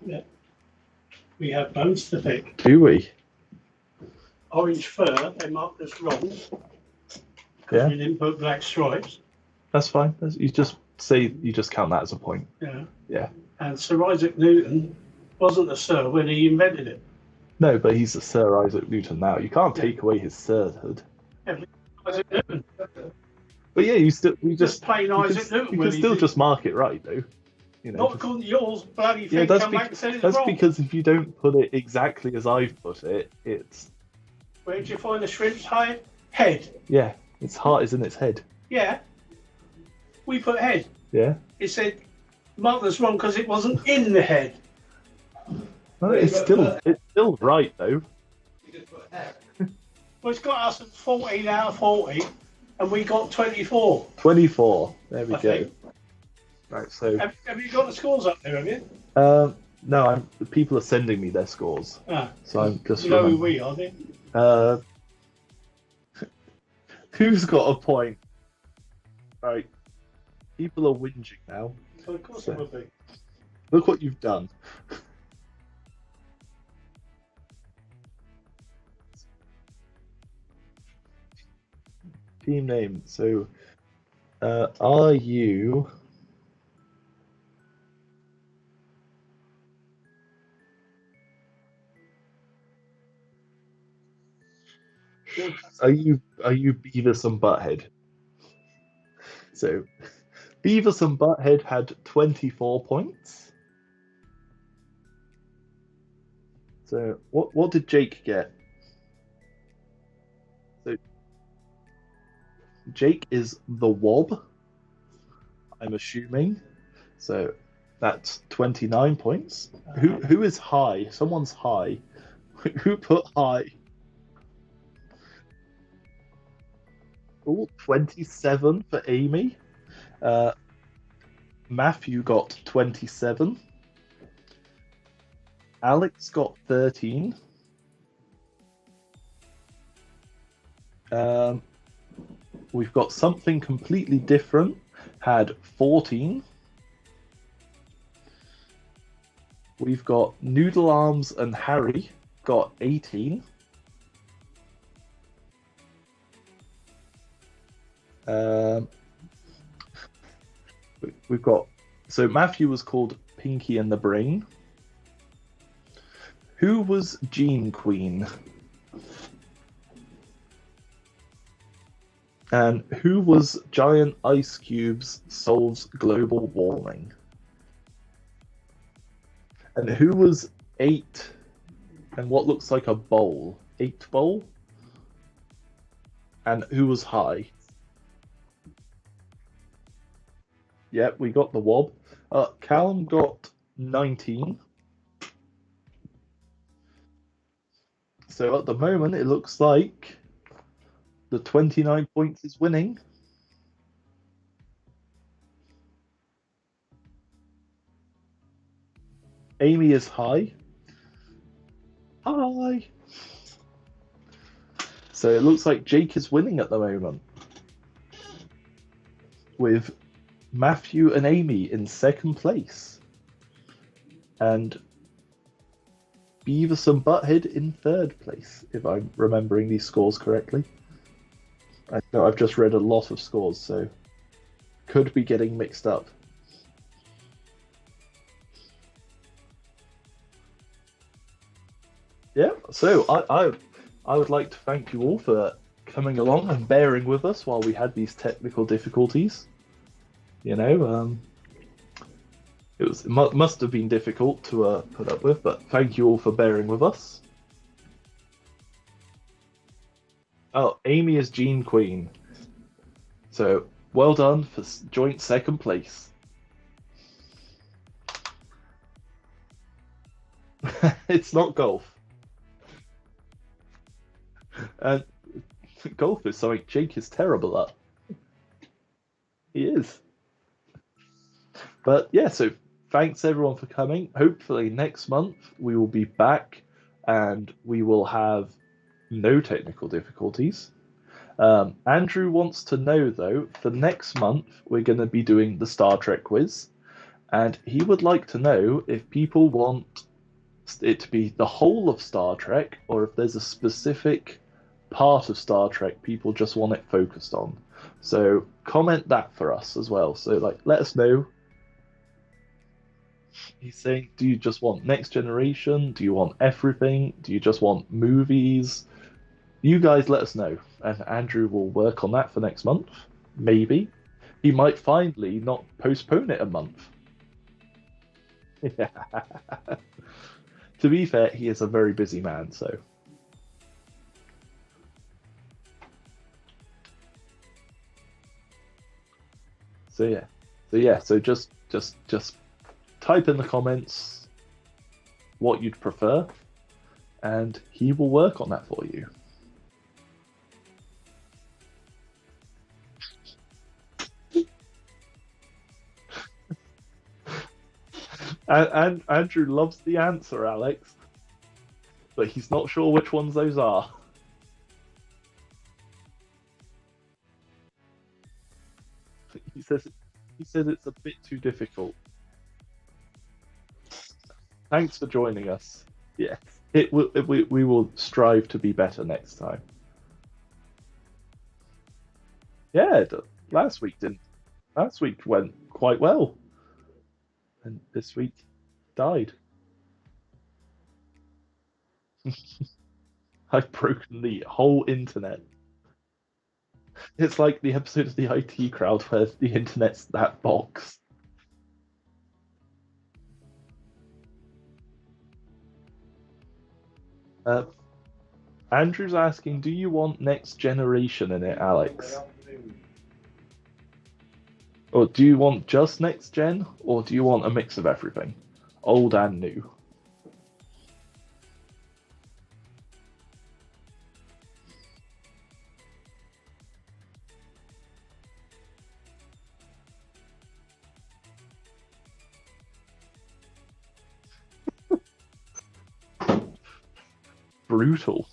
Yeah. We have bones to pick. Do we? Orange fur, they marked us wrong because Yeah. we didn't put black stripes. That's fine. You just count that as a point. Yeah. Yeah. And Sir Isaac Newton wasn't a sir when he invented it. No, but he's a Sir Isaac Newton now. You can't take away his sirhood. Isaac Newton. But yeah, we Just plain Isaac Newton. You can still just mark it right, though. You know, not because yours bloody thing that's come back and said it's that's wrong. because if you don't put it exactly as I've put it, it's... Where did you find the shrimp's head? Yeah, its heart is in its head. Yeah. We put head. Yeah. It said marked us wrong because it wasn't in the head. Well, it's still right, though. Well, it's got us at 14 out of 40, and we got 24. 24. There we I go. think. Right, so... Have you got the scores up there, have you? No, people are sending me their scores. So I'm just... You know who we are, then? Who's got a point? Right. People are whinging now. So of course it would be. Look what you've done. Team name. So, are you... Are you Beavis and Butthead? So, Beavis and Butthead had 24 points. So, what did Jake get? So, Jake is the Wob, I'm assuming. So, that's 29 points. Who is high? Someone's high. Who put high? Oh, 27 for Amy. Matthew got 27. Alex got 13. We've got something completely different, had 14. We've got Noodle Arms and Harry got 18. We've got, so Matthew was called Pinky and the Brain. Who was Gene Queen? And who was Giant Ice Cubes Solves Global Warming? And who was 8 and what looks like a bowl? 8 bowl? And who was high? Yep, we got the Wob. Callum got 19. So at the moment, it looks like the 29 points is winning. Amy is high. Hi. So it looks like Jake is winning at the moment, with Matthew and Amy in second place, and Beavis and Butthead in third place, if I'm remembering these scores correctly. I know I've just read a lot of scores, so could be getting mixed up. Yeah, so I would like to thank you all for coming along and bearing with us while we had these technical difficulties. You know, it must have been difficult to put up with, but thank you all for bearing with us. Oh, Amy is Gene Queen. So, well done for joint second place. It's not golf. And golf is something Jake is terrible at. He is. But yeah, so thanks everyone for coming. Hopefully next month we will be back and we will have no technical difficulties. Andrew wants to know though, for next month we're going to be doing the Star Trek quiz, and he would like to know if people want it to be the whole of Star Trek, or if there's a specific part of Star Trek people just want it focused on. So comment that for us as well. So like, let us know. He's saying, do you just want Next Generation? Do you want everything? Do you just want movies? You guys let us know, and Andrew will work on that for next month. Maybe. He might finally not postpone it a month. To be fair, he is a very busy man, so. So just type in the comments what you'd prefer, and he will work on that for you. And Andrew loves the answer, Alex, but he's not sure which ones those are. He says it's a bit too difficult. Thanks for joining us. Yes, we will strive to be better next time. Yeah, last week didn't. Last week went quite well, and this week died. I've broken the whole internet. It's like the episode of the IT crowd where the internet's that box. Andrew's asking, do you want Next Generation in it, Alex? Or do you want just Next Gen, or do you want a mix of everything? Old and new? Brutal.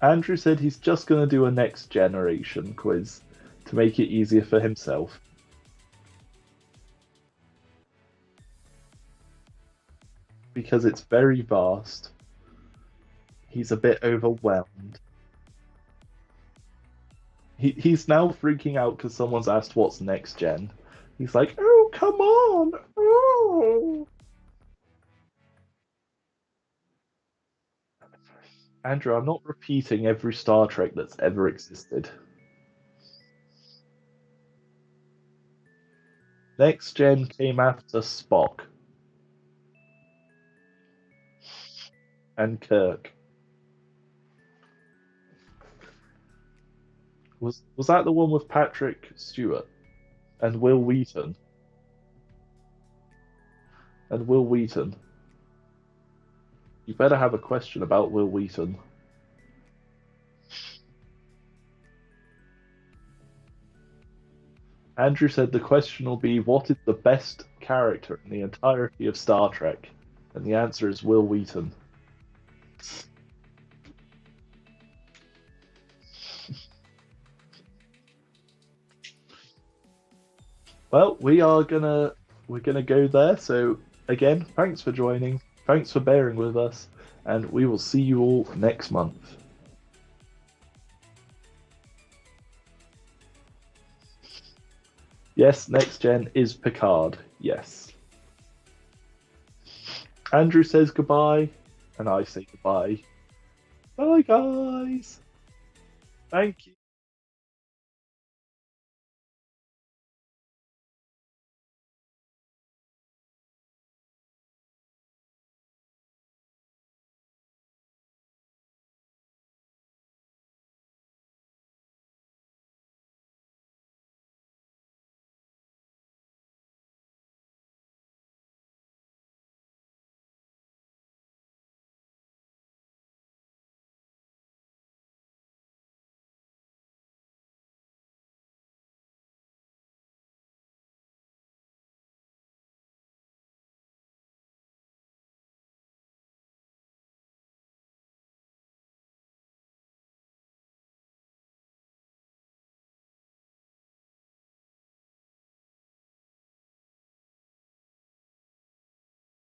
Andrew said he's just going to do a Next Generation quiz to make it easier for himself. Because it's very vast. He's a bit overwhelmed. He's now freaking out because someone's asked what's Next Gen. He's like, oh, come on! Oh! Andrew, I'm not repeating every Star Trek that's ever existed. Next Gen came after Spock. And Kirk. Was that the one with Patrick Stewart? And Will Wheaton? And Will Wheaton. You better have a question about Will Wheaton. Andrew said the question will be, what is the best character in the entirety of Star Trek? And the answer is Will Wheaton. Well, we're gonna go there. So again, thanks for joining. Thanks for bearing with us, and we will see you all next month. Yes, Next Gen is Picard. Yes. Andrew says goodbye, and I say goodbye. Bye, guys. Thank you.